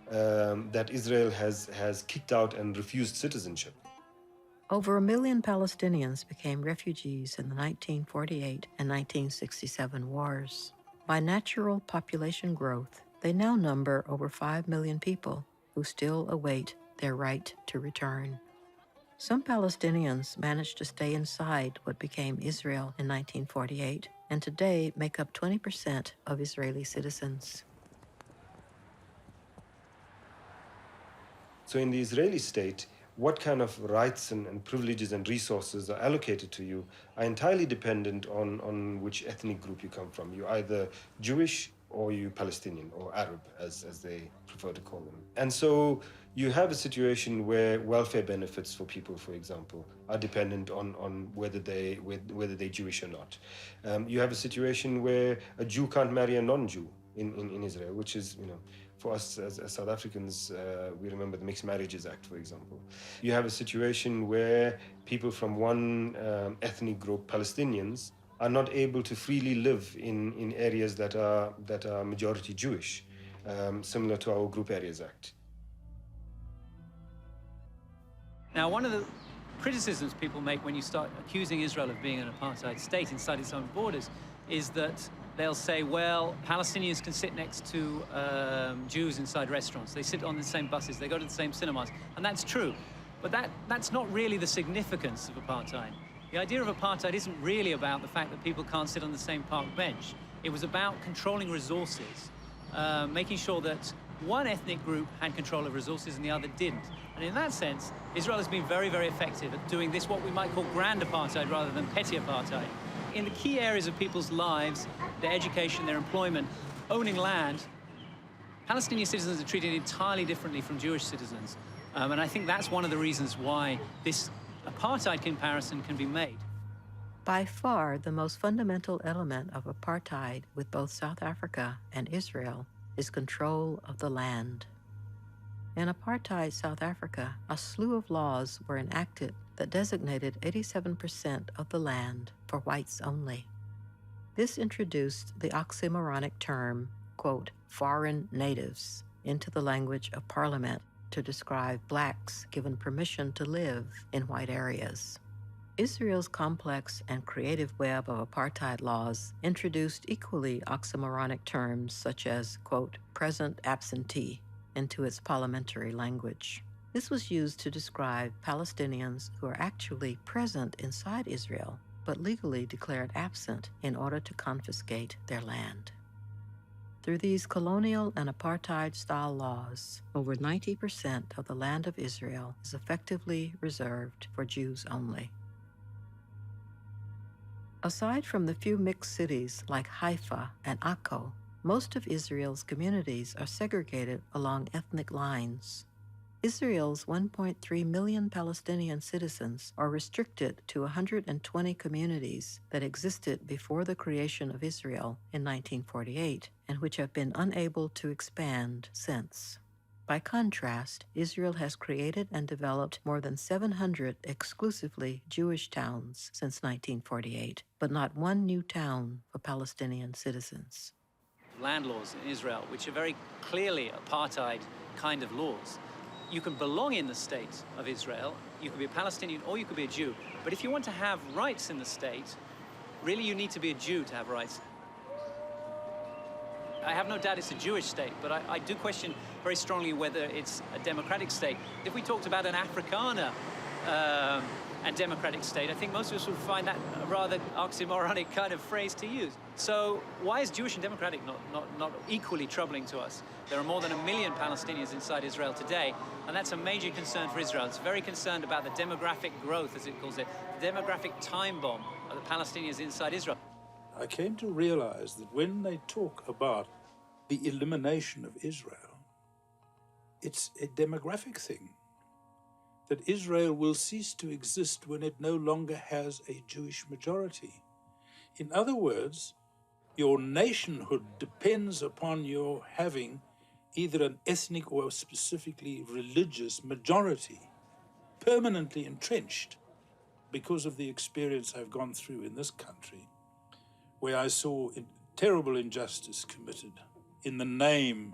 that Israel has kicked out and refused citizenship. Over 1 million Palestinians became refugees in the 1948 and 1967 wars. By natural population growth, they now number over 5 million people who still await their right to return. Some Palestinians managed to stay inside what became Israel in 1948 and today make up 20% of Israeli citizens. So in the Israeli state, what kind of rights and privileges and resources are allocated to you are entirely dependent on which ethnic group you come from. You're either Jewish or you Palestinian or Arab, as they prefer to call them. And so you have a situation where welfare benefits for people, for example, are dependent on whether they're Jewish or not. You have a situation where a Jew can't marry a non-Jew in Israel, which is, for us as South Africans, we remember the Mixed Marriages Act, for example. You have a situation where people from one ethnic group, Palestinians, are not able to freely live in areas that are majority Jewish, similar to our Group Areas Act. Now, one of the criticisms people make when you start accusing Israel of being an apartheid state inside its own borders is that they'll say, well, Palestinians can sit next to Jews inside restaurants. They sit on the same buses. They go to the same cinemas. And that's true. But that's not really the significance of apartheid. The idea of apartheid isn't really about the fact that people can't sit on the same park bench. It was about controlling resources, making sure that one ethnic group had control of resources and the other didn't. And in that sense, Israel has been very, very effective at doing this, what we might call grand apartheid rather than petty apartheid. In the key areas of people's lives, their education, their employment, owning land, Palestinian citizens are treated entirely differently from Jewish citizens. And I think that's one of the reasons why this apartheid comparison can be made. By far, the most fundamental element of apartheid with both South Africa and Israel is control of the land. In apartheid South Africa, a slew of laws were enacted that designated 87% of the land for whites only. This introduced the oxymoronic term, quote, foreign natives, into the language of parliament to describe blacks given permission to live in white areas. Israel's complex and creative web of apartheid laws introduced equally oxymoronic terms such as, quote, present absentee into its parliamentary language. This was used to describe Palestinians who are actually present inside Israel, but legally declared absent in order to confiscate their land. Through these colonial and apartheid-style laws, over 90% of the land of Israel is effectively reserved for Jews only. Aside from the few mixed cities like Haifa and Akko, most of Israel's communities are segregated along ethnic lines. Israel's 1.3 million Palestinian citizens are restricted to 120 communities that existed before the creation of Israel in 1948 and which have been unable to expand since. By contrast, Israel has created and developed more than 700 exclusively Jewish towns since 1948, but not one new town for Palestinian citizens. Land laws in Israel, which are very clearly apartheid kind of laws. You can belong in the state of Israel, you can be a Palestinian or you could be a Jew, but if you want to have rights in the state, really you need to be a Jew to have rights. I have no doubt it's a Jewish state, but I do question very strongly whether it's a democratic state. If we talked about an Afrikaner and democratic state, I think most of us would find that a rather oxymoronic kind of phrase to use. So why is Jewish and democratic not equally troubling to us? There are more than 1 million Palestinians inside Israel today, and that's a major concern for Israel. It's very concerned about the demographic growth, as it calls it, the demographic time bomb of the Palestinians inside Israel. I came to realize that when they talk about the elimination of Israel, it's a demographic thing. That Israel will cease to exist when it no longer has a Jewish majority. In other words, your nationhood depends upon your having either an ethnic or specifically religious majority, permanently entrenched, because of the experience I've gone through in this country, where I saw terrible injustice committed in the name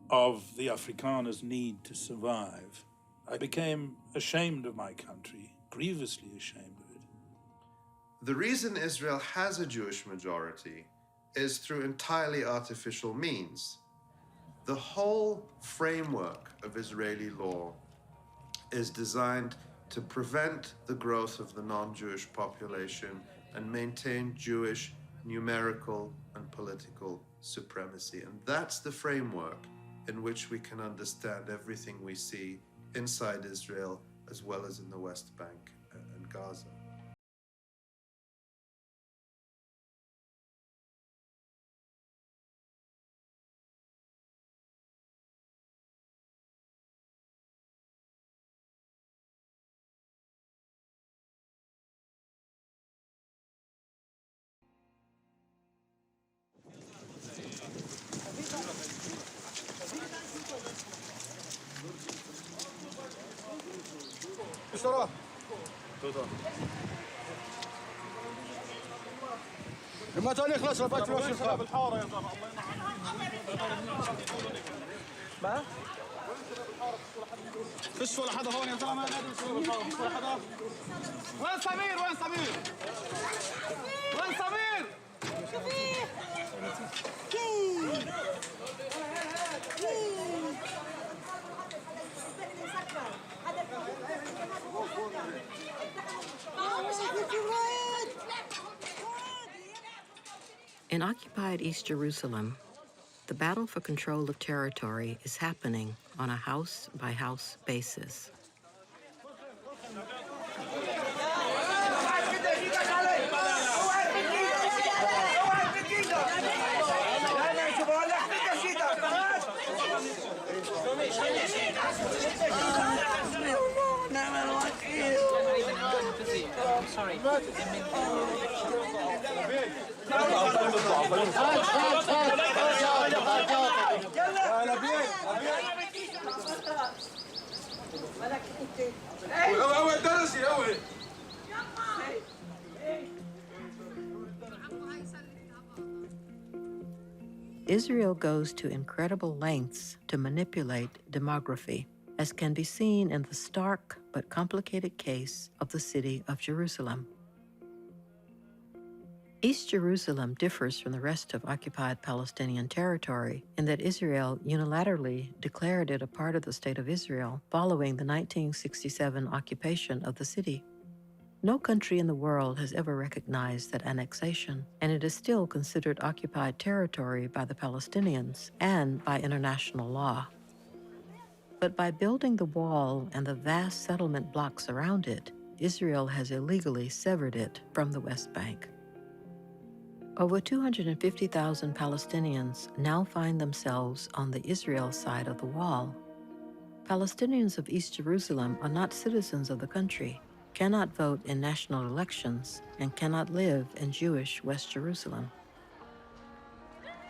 of the Afrikaner's need to survive. I became ashamed of my country, grievously ashamed of it. The reason Israel has a Jewish majority is through entirely artificial means. The whole framework of Israeli law is designed to prevent the growth of the non-Jewish population and maintain Jewish numerical and political supremacy. And that's the framework in which we can understand everything we see inside Israel as well as in the West Bank and Gaza. بسرعة لما تاني يخلص رفعت في بالحارة يا زلمة ما فيش ولا حدا هون يا زلمة فيش ولا حدا وين سمير وين سمير وين سمير In occupied East Jerusalem, the battle for control of territory is happening on a house-by-house basis. Sorry. Israel goes to incredible lengths to manipulate demography, as can be seen in the stark but complicated case of the city of Jerusalem. East Jerusalem differs from the rest of occupied Palestinian territory in that Israel unilaterally declared it a part of the State of Israel following the 1967 occupation of the city. No country in the world has ever recognized that annexation, and it is still considered occupied territory by the Palestinians and by international law. But by building the wall and the vast settlement blocks around it, Israel has illegally severed it from the West Bank. Over 250,000 Palestinians now find themselves on the Israel side of the wall. Palestinians of East Jerusalem are not citizens of the country, cannot vote in national elections, and cannot live in Jewish West Jerusalem.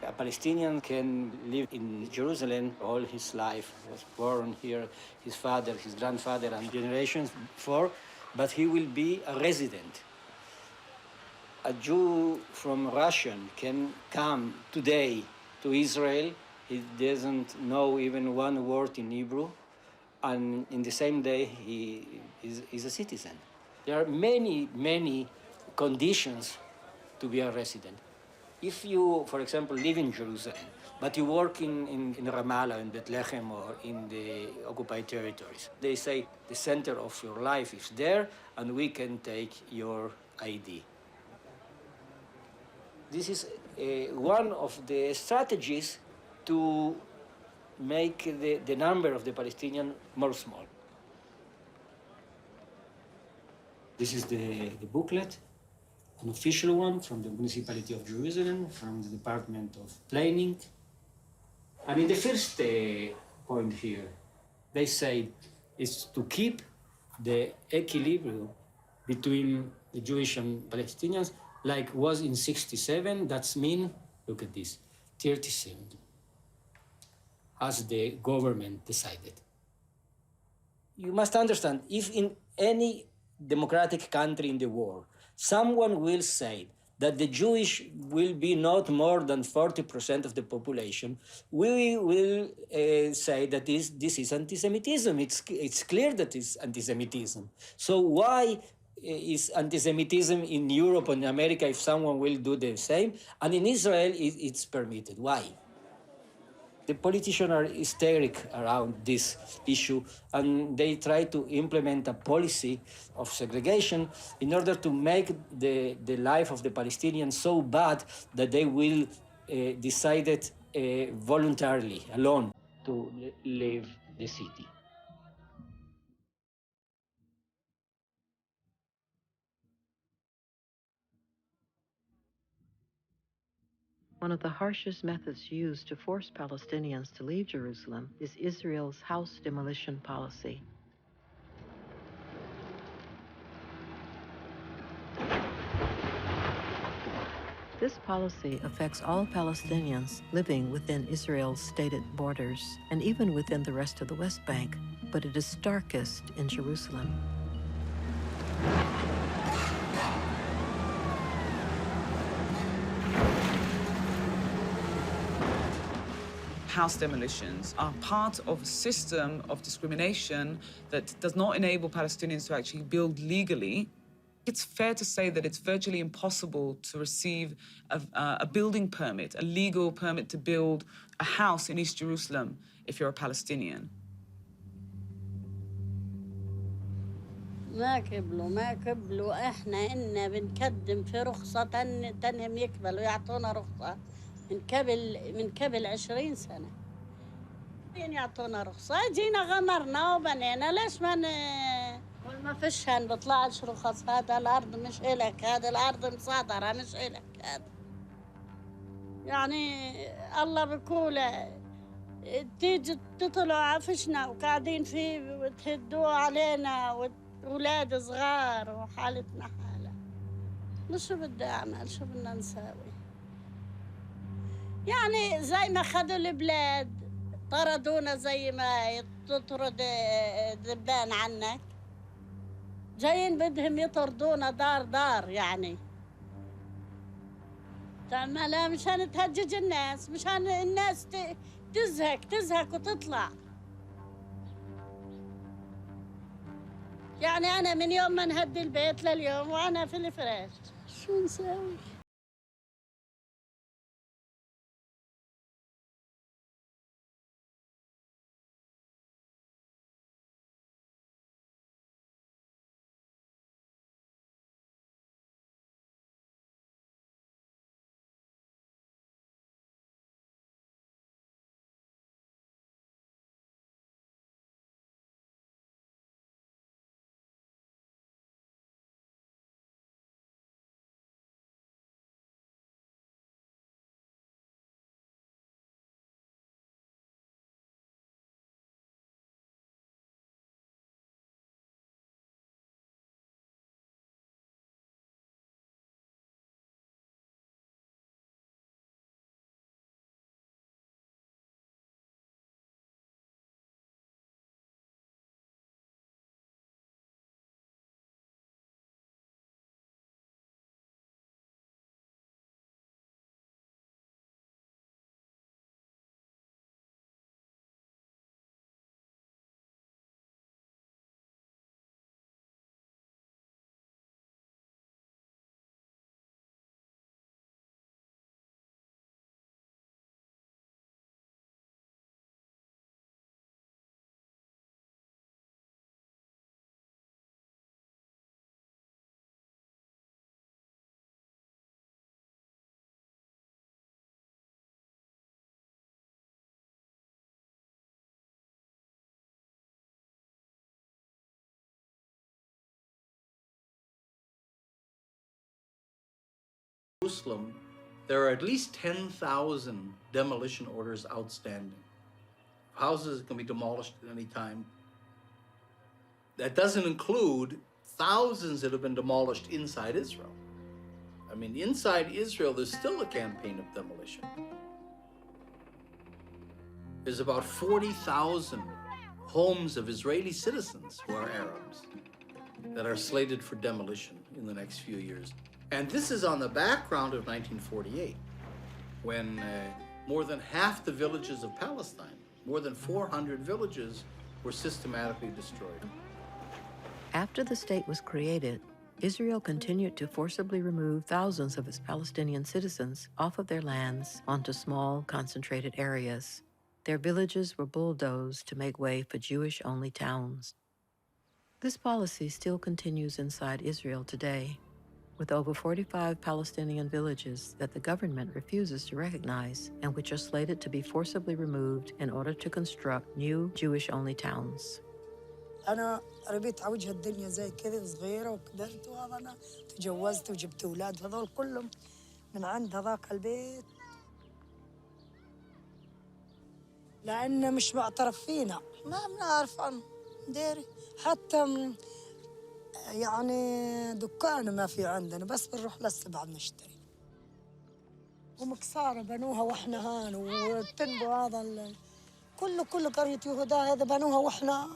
A Palestinian can live in Jerusalem all his life. He was born here, his father, his grandfather, and generations before, but he will be a resident. A Jew from Russia can come today to Israel. He doesn't know even one word in Hebrew, and in the same day he is a citizen. There are many, many conditions to be a resident. If you, for example, live in Jerusalem, but you work in Ramallah, in Bethlehem, or in the occupied territories, they say the center of your life is there, and we can take your ID. This is one of the strategies to make the number of the Palestinians more small. This is the booklet, an official one from the municipality of Jerusalem, from the Department of Planning. And in the first point here, they say is to keep the equilibrium between the Jewish and Palestinians like was in 67. That's mean, look at this, 37, as the government decided. You must understand, if in any democratic country in the world, someone will say that the Jewish will be not more than 40% of the population, we will say that this is anti-Semitism. It's clear that it's anti-Semitism. So why is anti-Semitism in Europe and America if someone will do the same? And in Israel, it's permitted. Why? The politicians are hysteric around this issue, and they try to implement a policy of segregation in order to make the life of the Palestinians so bad that they will decide it voluntarily, alone, to leave the city. One of the harshest methods used to force Palestinians to leave Jerusalem is Israel's house demolition policy. This policy affects all Palestinians living within Israel's stated borders and even within the rest of the West Bank, but it is starkest in Jerusalem. House demolitions are part of a system of discrimination that does not enable Palestinians to actually build legally. It's fair to say that it's virtually impossible to receive a building permit, a legal permit to build a house in East Jerusalem if you're a Palestinian. ما قبلوا احنا إنا بنقدم في رخصة تنهم يقبلوا يعطونا رخصة من قبل 20 سنة. يعطونا رخصة جينا غمرنا وبنينا ليش ما فيش هن بطلعش رخص. هذا الأرض مش إلك، هذا الأرض مصادرة مش إلك. هذا يعني الله بقول تيجي تطلعوا عفشنا وقاعدين فيه وتهدوا علينا وأولاد صغار وحالتنا حالة. شو بدي أعمل؟ شو بدنا نساوي؟ يعني زي ما خدوا البلاد طردونا زي ما تطرد ذبان عنك، جايين بدهم يطردونا دار يعني. تعملها مشان تهجج الناس، مشان الناس تزهق وتطلع. يعني أنا من يوم ما نهدي البيت لليوم وأنا في الفراش، شو نساوي؟ Jerusalem, there are at least 10,000 demolition orders outstanding. Houses can be demolished at any time. That doesn't include thousands that have been demolished inside Israel. I mean, inside Israel, there's still a campaign of demolition. There's about 40,000 homes of Israeli citizens who are Arabs that are slated for demolition in the next few years. And this is on the background of 1948, when more than half the villages of Palestine, more than 400 villages, were systematically destroyed. After the state was created, Israel continued to forcibly remove thousands of its Palestinian citizens off of their lands onto small, concentrated areas. Their villages were bulldozed to make way for Jewish-only towns. This policy still continues inside Israel today, with over 45 Palestinian villages that the government refuses to recognize and which are slated to be forcibly removed in order to construct new Jewish-only towns. أنا ربيت على وجه الدنيا زي كذا صغيرة وكبرت وهذا أنا تجوزت وجبت أولاد هذول كلهم من عند هذاك البيت لأن مش معترف فينا ما بنعرف عنه ديري حتى يعني دكان ما في عندنا بس بنروح لسه بعد نشتري ومكسارة بنوها وإحنا هان والتنبو هذا كل قرية يهودا هذا بنوها وإحنا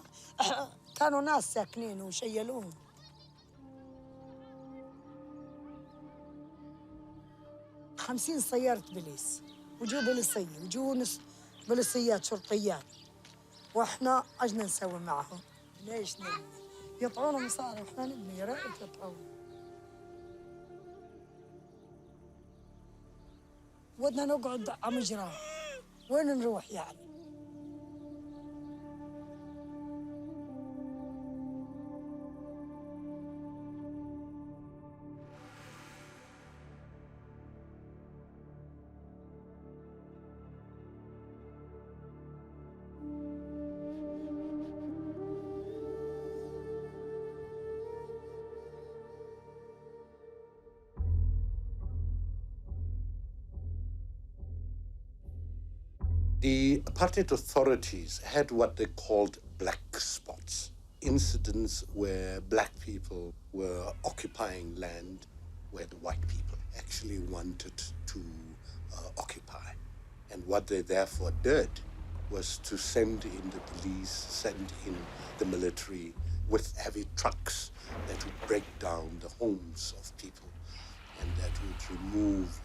كانوا ناس ساكنين وشيلوهم. 50 سيارة بوليس وجو بوليسية وجو بوليسيات شرطيات واحنا اجنا نسوي معهم ليش نبني يطعونا مصاري واحنا نبني يا ريت يطعونا ودنا نقعد على مجرى وين نروح يعني The apartheid authorities had what they called black spots, incidents where black people were occupying land where the white people actually wanted to occupy. And what they therefore did was to send in the police, send in the military with heavy trucks that would break down the homes of people and that would remove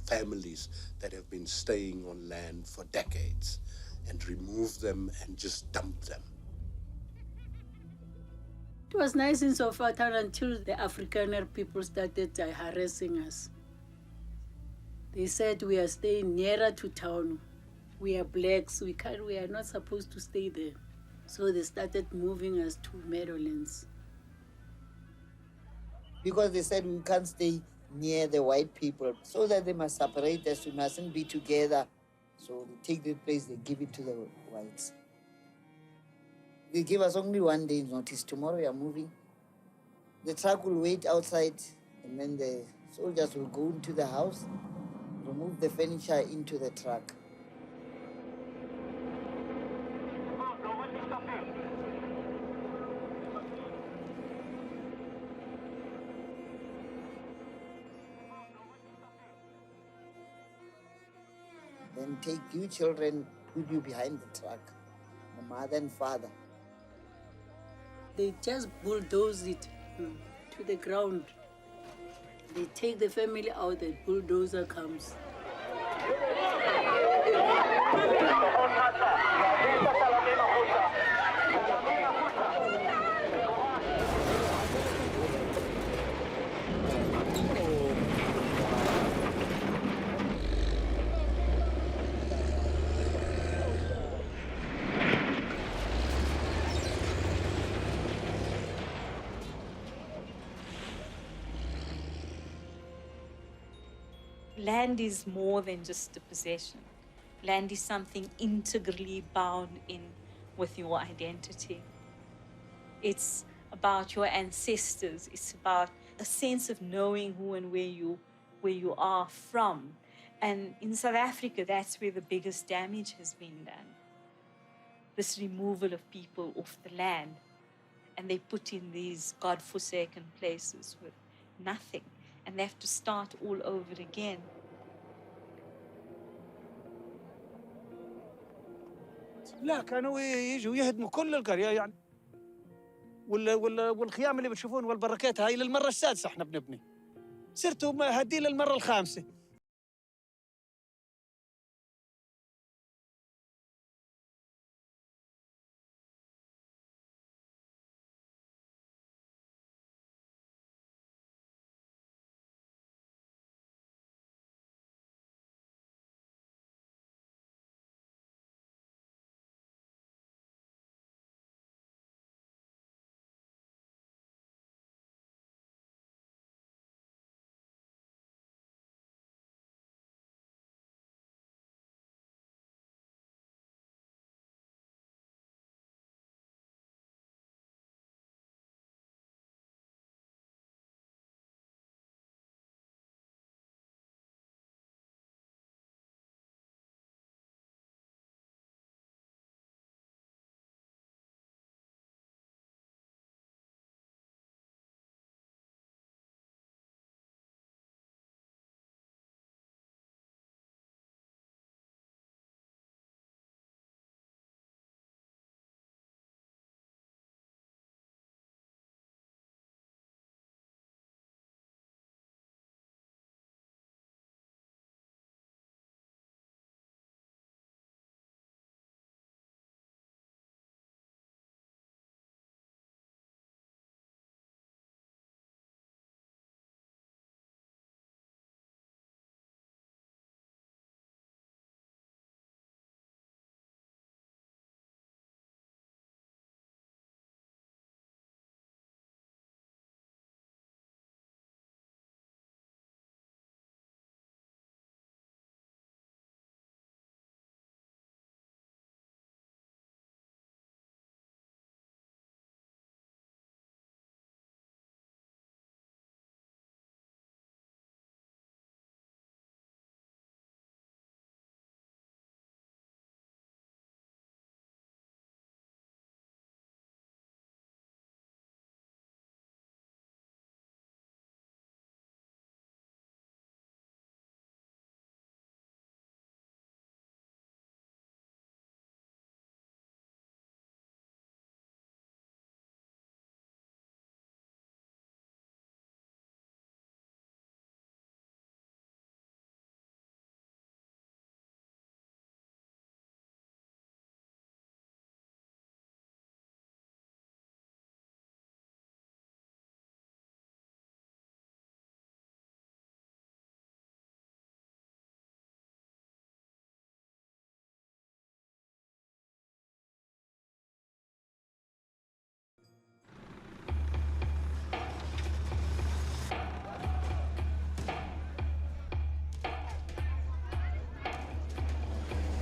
families that have been staying on land for decades and remove them and just dump them. It was nice in so far until the Afrikaner people started harassing us. They said we are staying nearer to town. We are blacks, we are not supposed to stay there. So they started moving us to Meadowlands. Because they said we can't stay near the white people, so that they must separate us, we mustn't be together. So they take the place, they give it to the whites. They give us only 1 day's notice. Tomorrow we are moving. The truck will wait outside, and then the soldiers will go into the house, remove the furniture into the truck. Then take you children, put you behind the truck, the mother and father. They just bulldoze it to the ground. They take the family out, the bulldozer comes. Land is more than just a possession. Land is something integrally bound in with your identity. It's about your ancestors. It's about a sense of knowing who and where you are from. And in South Africa, that's where the biggest damage has been done. This removal of people off the land. And they put in these God-forsaken places with nothing. And they have to start all over again. لا كانوا يجوا يهدموا كل القرية يعني والخيام اللي بتشوفون والبركات هاي للمرة السادسة احنا بنبني صرتوا هدي للمرة الخامسة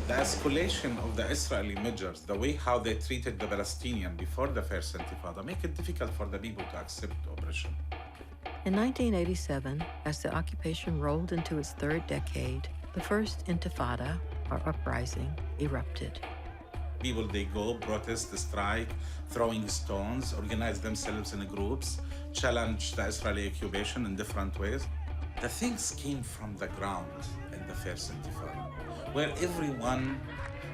The escalation of the Israeli measures, the way how they treated the Palestinian before the First Intifada, make it difficult for the people to accept oppression. In 1987, as the occupation rolled into its third decade, the first Intifada, or uprising, erupted. People, they go, protest, strike, throwing stones, organize themselves in groups, challenge the Israeli occupation in different ways. The things came from the ground in the First Intifada, where everyone,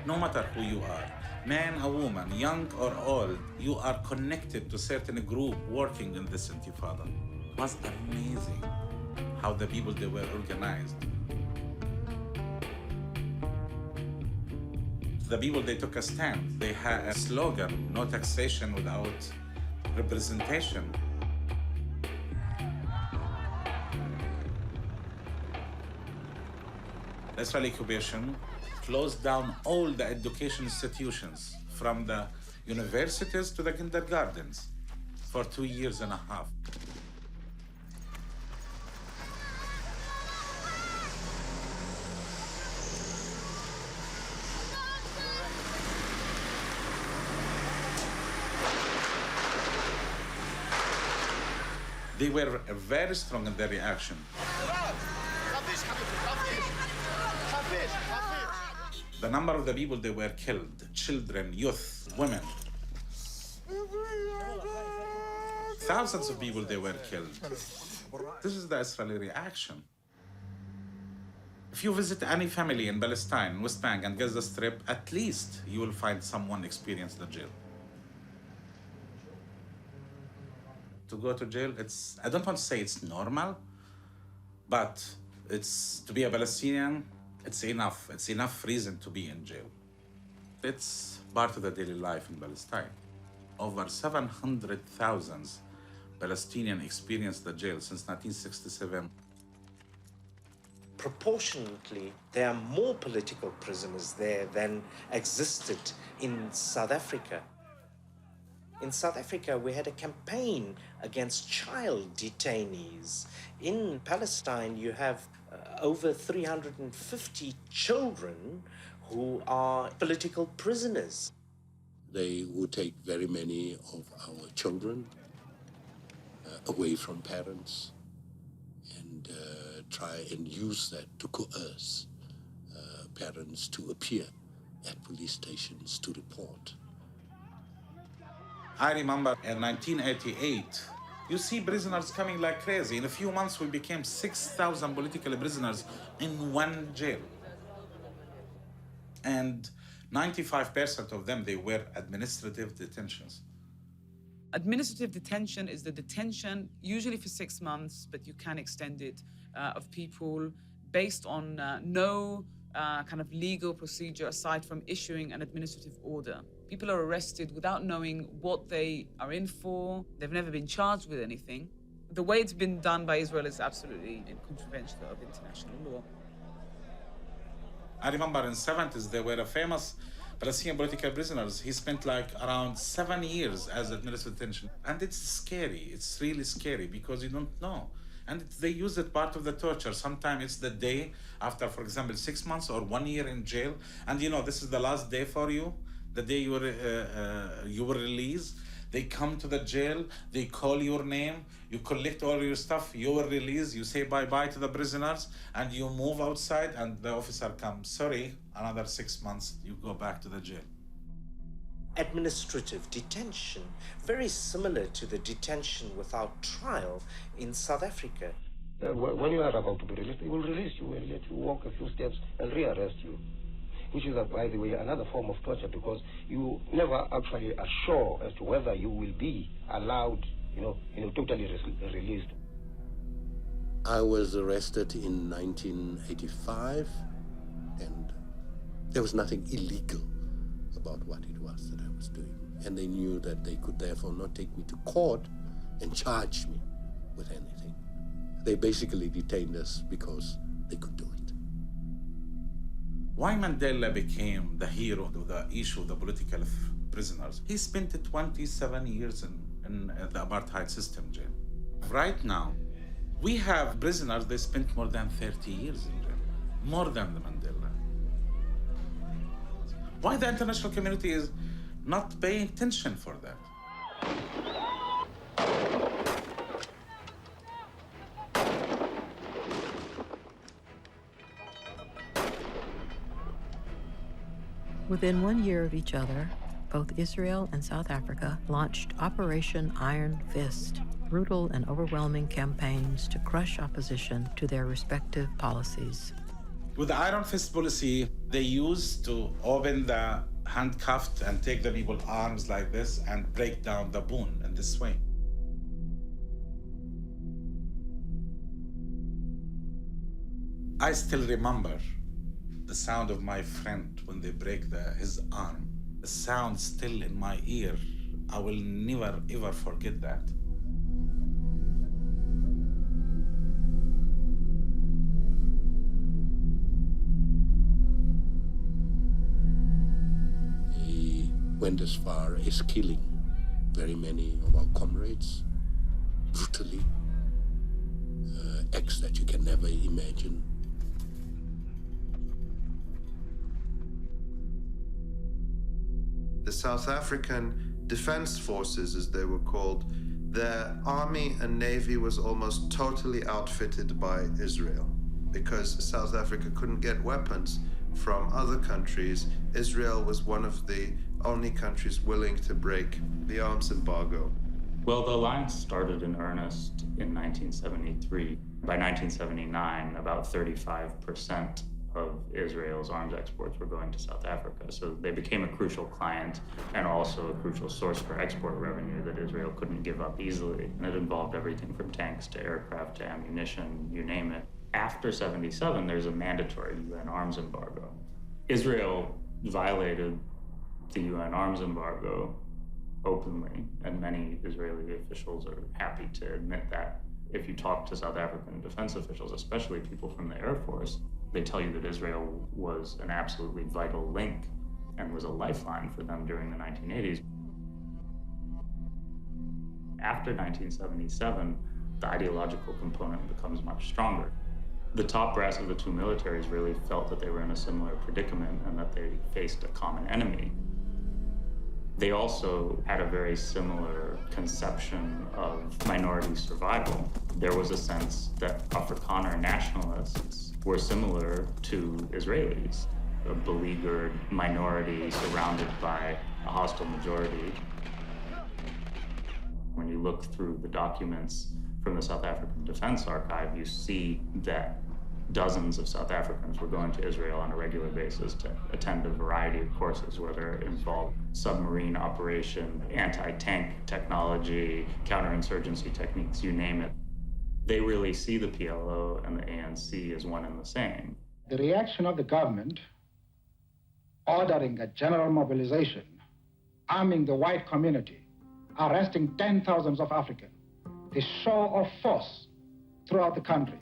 no matter who you are, man or woman, young or old, you are connected to a certain group working in this Intifada. It was amazing how the people, they were organized. The people, they took a stand. They had a slogan, no taxation without representation. The Israeli occupation closed down all the education institutions, from the universities to the kindergartens, for 2.5 years. They were very strong in their reaction. The number of the people they were killed, children, youth, women. Thousands of people they were killed. This is the Israeli reaction. If you visit any family in Palestine, West Bank, and Gaza Strip, at least you will find someone experienced the jail. To go to jail, I don't want to say it's normal, but to be a Palestinian, it's enough. It's enough reason to be in jail. It's part of the daily life in Palestine. Over 700,000 Palestinians experienced the jail since 1967. Proportionately, there are more political prisoners there than existed in South Africa. In South Africa, we had a campaign against child detainees. In Palestine, you have over 350 children who are political prisoners. They would take very many of our children away from parents and try and use that to coerce parents to appear at police stations to report. I remember in 1988, you see prisoners coming like crazy. In a few months, we became 6,000 political prisoners in one jail. And 95% of them, they were administrative detentions. Administrative detention is the detention, usually for 6 months, but you can extend it, of people based on no kind of legal procedure aside from issuing an administrative order. People are arrested without knowing what they are in for. They've never been charged with anything. The way it's been done by Israel is absolutely in contravention of international law. I remember in the 70s, there were a famous Palestinian political prisoners. He spent like around 7 years as administrative detention. And it's scary. It's really scary because you don't know. And they use it part of the torture. Sometimes it's the day after, for example, 6 months or 1 year in jail. And you know, this is the last day for you. The day you were released, they come to the jail, they call your name, you collect all your stuff, you were released, you say bye-bye to the prisoners, and you move outside, and the officer comes, sorry, another 6 months, you go back to the jail. Administrative detention, very similar to the detention without trial in South Africa. When you are about to be released, they will release you and let you walk a few steps and rearrest you, which is, by the way, another form of torture because you never actually are sure as to whether you will be allowed, totally released. I was arrested in 1985, and there was nothing illegal about what it was that I was doing. And they knew that they could therefore not take me to court and charge me with anything. They basically detained us because they could do it. Why Mandela became the hero of the issue of the political prisoners? He spent 27 years in the apartheid system jail. Right now, we have prisoners that spent more than 30 years in jail, more than the Mandela. Why the international community is not paying attention for that? Within 1 year of each other, both Israel and South Africa launched Operation Iron Fist, brutal and overwhelming campaigns to crush opposition to their respective policies. With the Iron Fist policy, they used to open the handcuffed and take the people's arms like this and break down the bone in this way. I still remember the sound of my friend when they break his arm. The sound still in my ear. I will never, ever forget that. He went as far as killing very many of our comrades, brutally, acts that you can never imagine. The South African Defense Forces, as they were called, their army and navy was almost totally outfitted by Israel because South Africa couldn't get weapons from other countries. Israel was one of the only countries willing to break the arms embargo. Well, the alliance started in earnest in 1973. By 1979, about 35% of Israel's arms exports were going to South Africa. So they became a crucial client and also a crucial source for export revenue that Israel couldn't give up easily. And it involved everything from tanks to aircraft to ammunition, you name it. After 77, there's a mandatory UN arms embargo. Israel violated the UN arms embargo openly, and many Israeli officials are happy to admit that. If you talk to South African defense officials, especially people from the Air Force, they tell you that Israel was an absolutely vital link and was a lifeline for them during the 1980s. After 1977, the ideological component becomes much stronger. The top brass of the two militaries really felt that they were in a similar predicament and that they faced a common enemy. They also had a very similar conception of minority survival. There was a sense that Afrikaner nationalists were similar to Israelis, a beleaguered minority surrounded by a hostile majority. When you look through the documents from the South African Defense Archive, you see that dozens of South Africans were going to Israel on a regular basis to attend a variety of courses, whether it involved submarine operation, anti-tank technology, counterinsurgency techniques, you name it. They really see the PLO and the ANC as one and the same. The reaction of the government ordering a general mobilization, arming the white community, arresting 10,000s of Africans, the show of force throughout the country,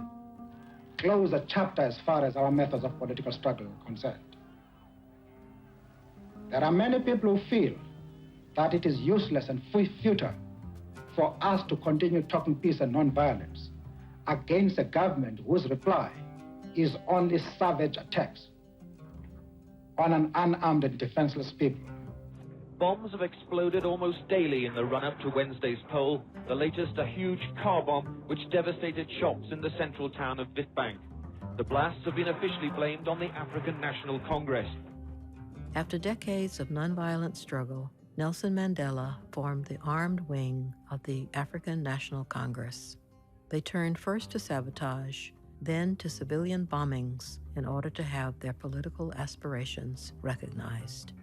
close a chapter as far as our methods of political struggle are concerned. There are many people who feel that it is useless and futile for us to continue talking peace and non-violence against a government whose reply is only savage attacks on an unarmed and defenseless people. Bombs have exploded almost daily in the run-up to Wednesday's poll, the latest a huge car bomb which devastated shops in the central town of Witbank. The blasts have been officially blamed on the African National Congress. After decades of nonviolent struggle, Nelson Mandela formed the armed wing of the African National Congress. They turned first to sabotage, then to civilian bombings in order to have their political aspirations recognized.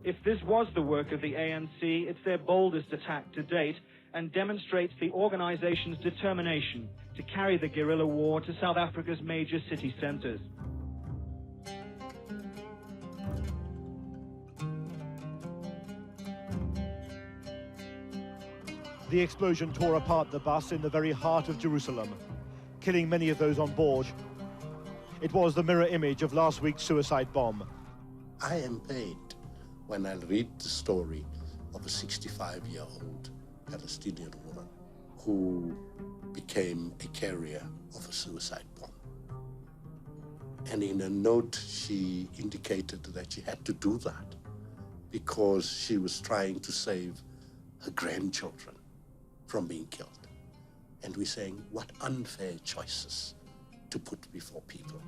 If this was the work of the ANC, it's their boldest attack to date and demonstrates the organization's determination to carry the guerrilla war to South Africa's major city centers. The explosion tore apart the bus in the very heart of Jerusalem, killing many of those on board. It was the mirror image of last week's suicide bomb. I am pained when I read the story of a 65-year-old Palestinian woman who became a carrier of a suicide bomb. And in a note, she indicated that she had to do that because she was trying to save her grandchildren from being killed. And we're saying, what unfair choices to put before people.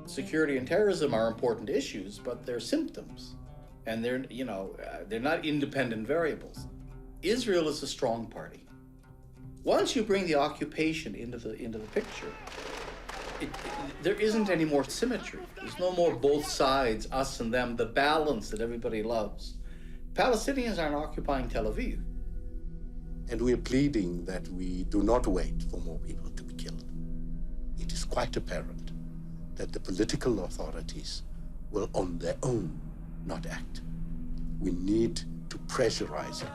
Security and terrorism are important issues, but they're symptoms, and they're not independent variables. Israel is a strong party. Once you bring the occupation into the picture, there isn't any more symmetry. There's no more both sides, us and them, the balance that everybody loves. Palestinians aren't occupying Tel Aviv. And we're pleading that we do not wait for more people to be killed. It is quite apparent that the political authorities will on their own not act. We need to pressurize them.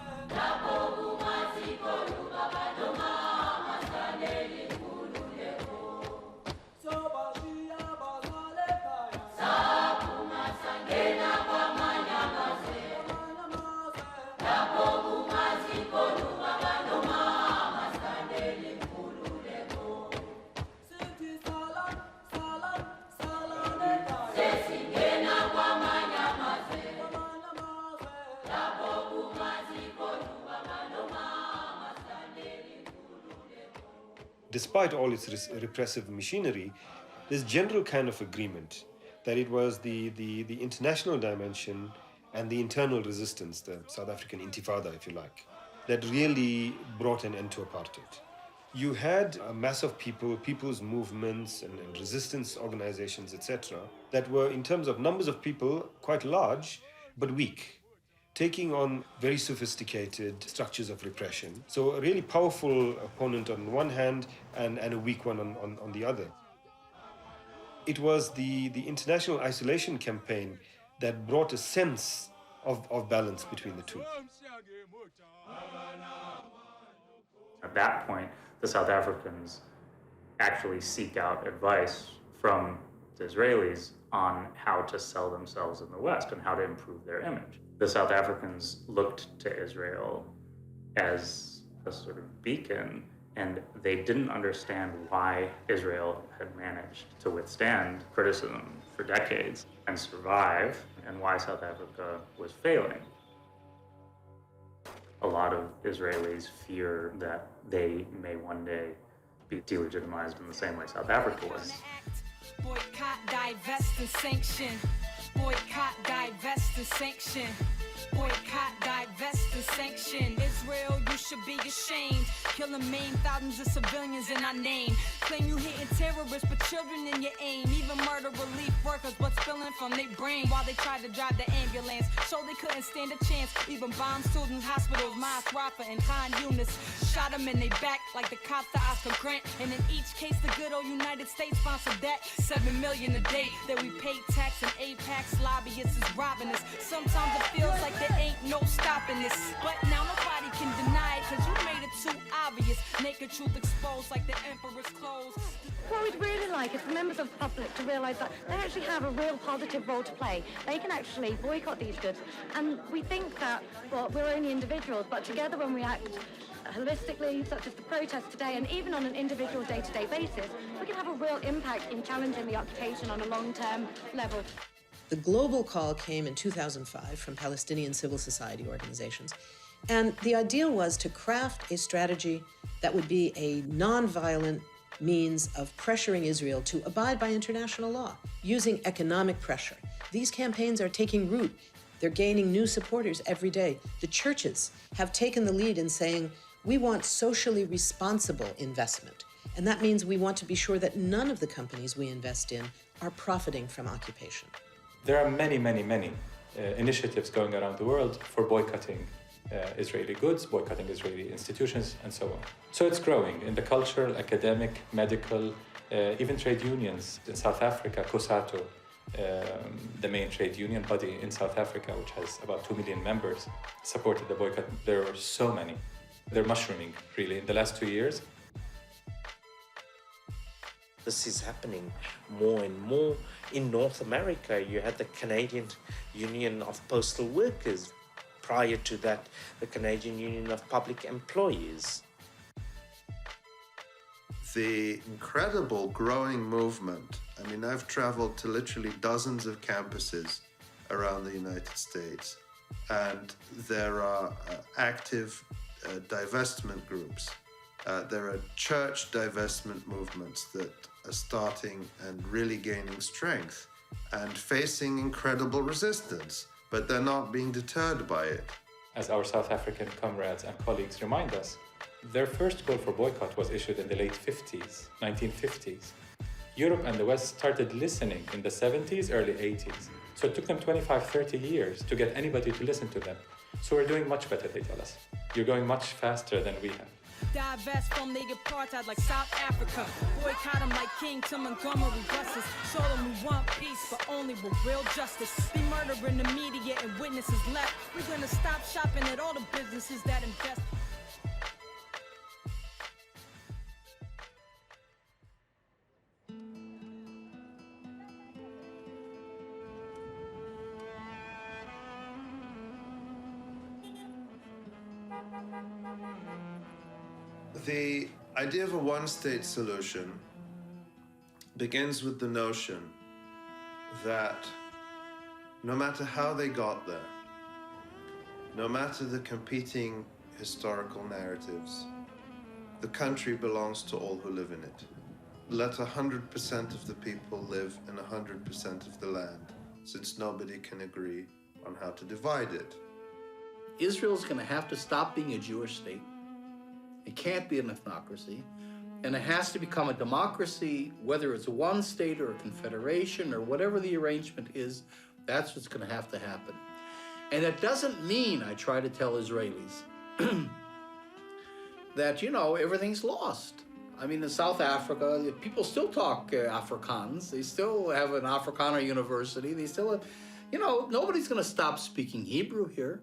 Despite all its repressive machinery, there's general kind of agreement that it was the international dimension and the internal resistance, the South African Intifada, if you like, that really brought an end to apartheid. You had a mass of people, people's movements and resistance organizations, etc., that were, in terms of numbers of people, quite large, but weak, taking on very sophisticated structures of repression. So a really powerful opponent on one hand and a weak one on the other. It was the international isolation campaign that brought a sense of balance between the two. At that point, the South Africans actually seek out advice from the Israelis on how to sell themselves in the West and how to improve their image. The South Africans looked to Israel as a sort of beacon, and they didn't understand why Israel had managed to withstand criticism for decades and survive, and why South Africa was failing. A lot of Israelis fear that they may one day be delegitimized in the same way South Africa was. Boycott, divest, and sanction. Boycott, divest, and sanction. Boycott, divest, and sanction. Israel, you should be ashamed. Killing maim thousands of civilians in our name. Claim you hitting terrorists, but children in your aim. Even murder relief workers, but spilling from their brain while they tried to drive the ambulance. So they couldn't stand a chance. Even bomb students, hospitals, Mas Rafa and Khan Yunis. Shot them in their back like the cops to Oscar Grant. And in each case, the good old United States sponsored that. $7 million a day that we paid tax, and APAC's lobbyists is robbing us. Sometimes it feels like there ain't no stopping this. But now nobody can deny it, cause you made it too obvious. Naked truth exposed like the emperor's clothes. What we'd really like is for members of the public to realise that they actually have a real positive role to play. They can actually boycott these goods. And we think that, well, we're only individuals, but together when we act holistically, such as the protest today, and even on an individual day-to-day basis, we can have a real impact in challenging the occupation on a long-term level. The global call came in 2005 from Palestinian civil society organizations. And the ideal was to craft a strategy that would be a nonviolent means of pressuring Israel to abide by international law, using economic pressure. These campaigns are taking root. They're gaining new supporters every day. The churches have taken the lead in saying, we want socially responsible investment. And that means we want to be sure that none of the companies we invest in are profiting from occupation. There are many initiatives going around the world for boycotting Israeli goods, boycotting Israeli institutions, and so on. So it's growing in the cultural, academic, medical, even trade unions in South Africa. COSATU, the main trade union body in South Africa, which has about 2 million members, supported the boycott. There are so many. They're mushrooming, really, in the last 2 years. This is happening more and more. In North America, you had the Canadian Union of Postal Workers prior to that, the Canadian Union of Public Employees. The incredible growing movement. I mean, I've traveled to literally dozens of campuses around the United States, and there are active divestment groups. There are church divestment movements that are starting and really gaining strength and facing incredible resistance, but they're not being deterred by it. As our South African comrades and colleagues remind us, their first call for boycott was issued in the late 50s, 1950s. Europe and the West started listening in the 70s, early 80s. So it took them 25, 30 years to get anybody to listen to them. So we're doing much better, they tell us. You're going much faster than we have. Divest from the apartheid like South Africa. Boycott them like King to Montgomery buses. Show them we want peace, but only with real justice. Be murdering the media and witnesses left. We're gonna stop shopping at all the businesses that invest. The idea of a one-state solution begins with the notion that no matter how they got there, no matter the competing historical narratives, the country belongs to all who live in it. Let 100% of the people live in 100% of the land, since nobody can agree on how to divide it. Israel's going to have to stop being a Jewish state. It can't be an ethnocracy, and it has to become a democracy, whether it's one state or a confederation or whatever the arrangement is. That's what's going to happen. And it doesn't mean, I try to tell Israelis, that, everything's lost. I mean, in South Africa, people still talk Afrikaans. They still have an Afrikaner university. They still have, nobody's going to stop speaking Hebrew here.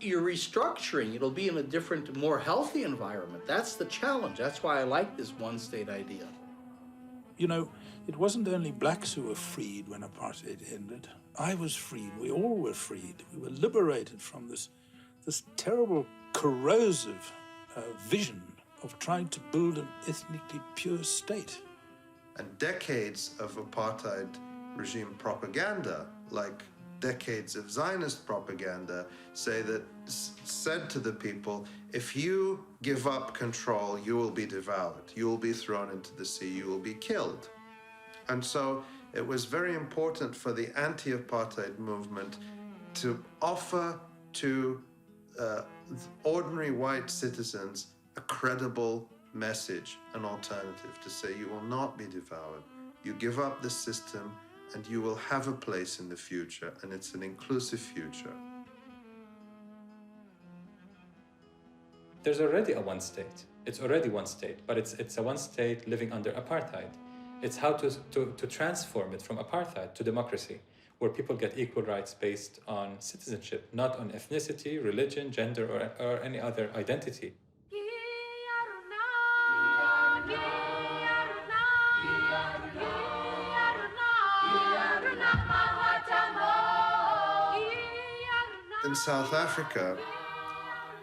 You're restructuring. It'll be in a different, more healthy environment. That's the challenge. That's why I like this one-state idea. It wasn't only blacks who were freed when apartheid ended. I was freed. We all were freed. We were liberated from this terrible, corrosive vision of trying to build an ethnically pure state. And decades of apartheid regime propaganda, like decades of Zionist propaganda, said to the people, if you give up control, you will be devoured. You will be thrown into the sea. You will be killed. And so it was very important for the anti-apartheid movement to offer to ordinary white citizens a credible message, an alternative, to say you will not be devoured. You give up the system and you will have a place in the future, and it's an inclusive future. There's already a one state. It's already one state, but it's a one state living under apartheid. It's how to transform it from apartheid to democracy, where people get equal rights based on citizenship, not on ethnicity, religion, gender, or any other identity. In South Africa,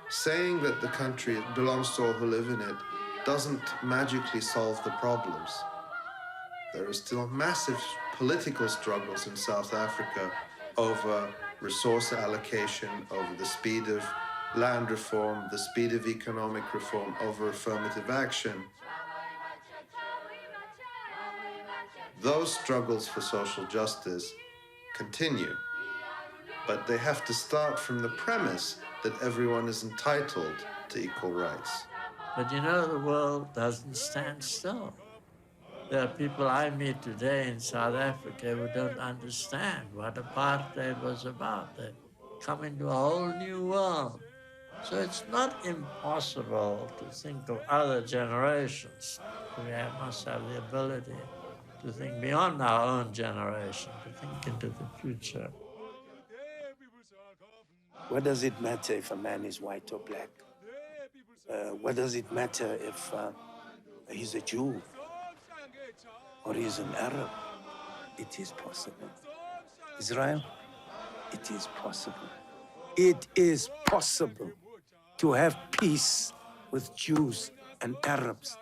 saying that the country belongs to all who live in it doesn't magically solve the problems. There are still massive political struggles in South Africa over resource allocation, over the speed of land reform, the speed of economic reform, over affirmative action. Those struggles for social justice continue, but they have to start from the premise that everyone is entitled to equal rights. But the world doesn't stand still. There are people I meet today in South Africa who don't understand what apartheid was about. They come into a whole new world. So it's not impossible to think of other generations. We must have the ability to think beyond our own generation, to think into the future. What does it matter if a man is white or black? What does it matter if he's a Jew or he's an Arab? It is possible. Israel, it is possible. It is possible to have peace with Jews and Arabs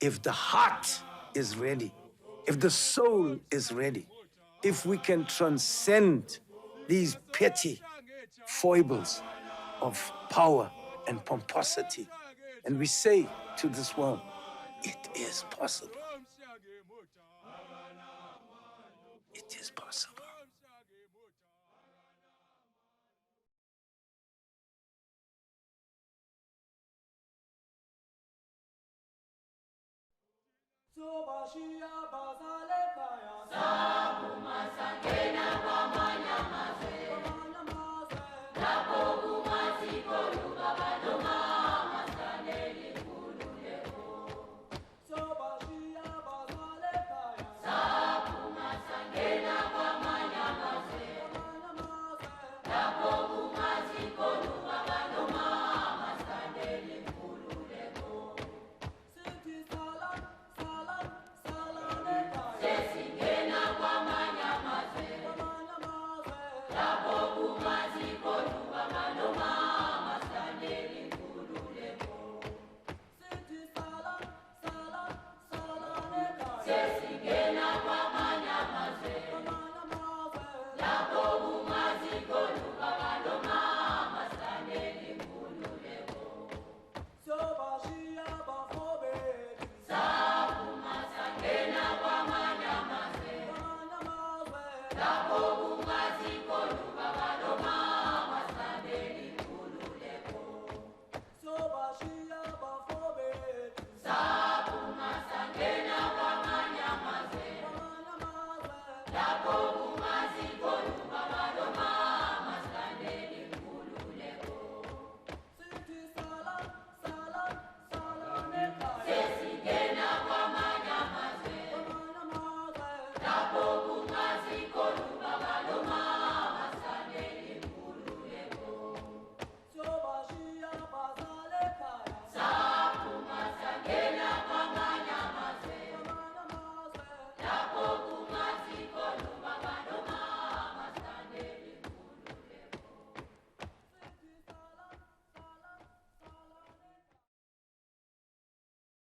if the heart is ready, if the soul is ready, if we can transcend these petty foibles of power and pomposity. And we say to this world, it is possible. It is possible. Sabu masangena wa manyamaze,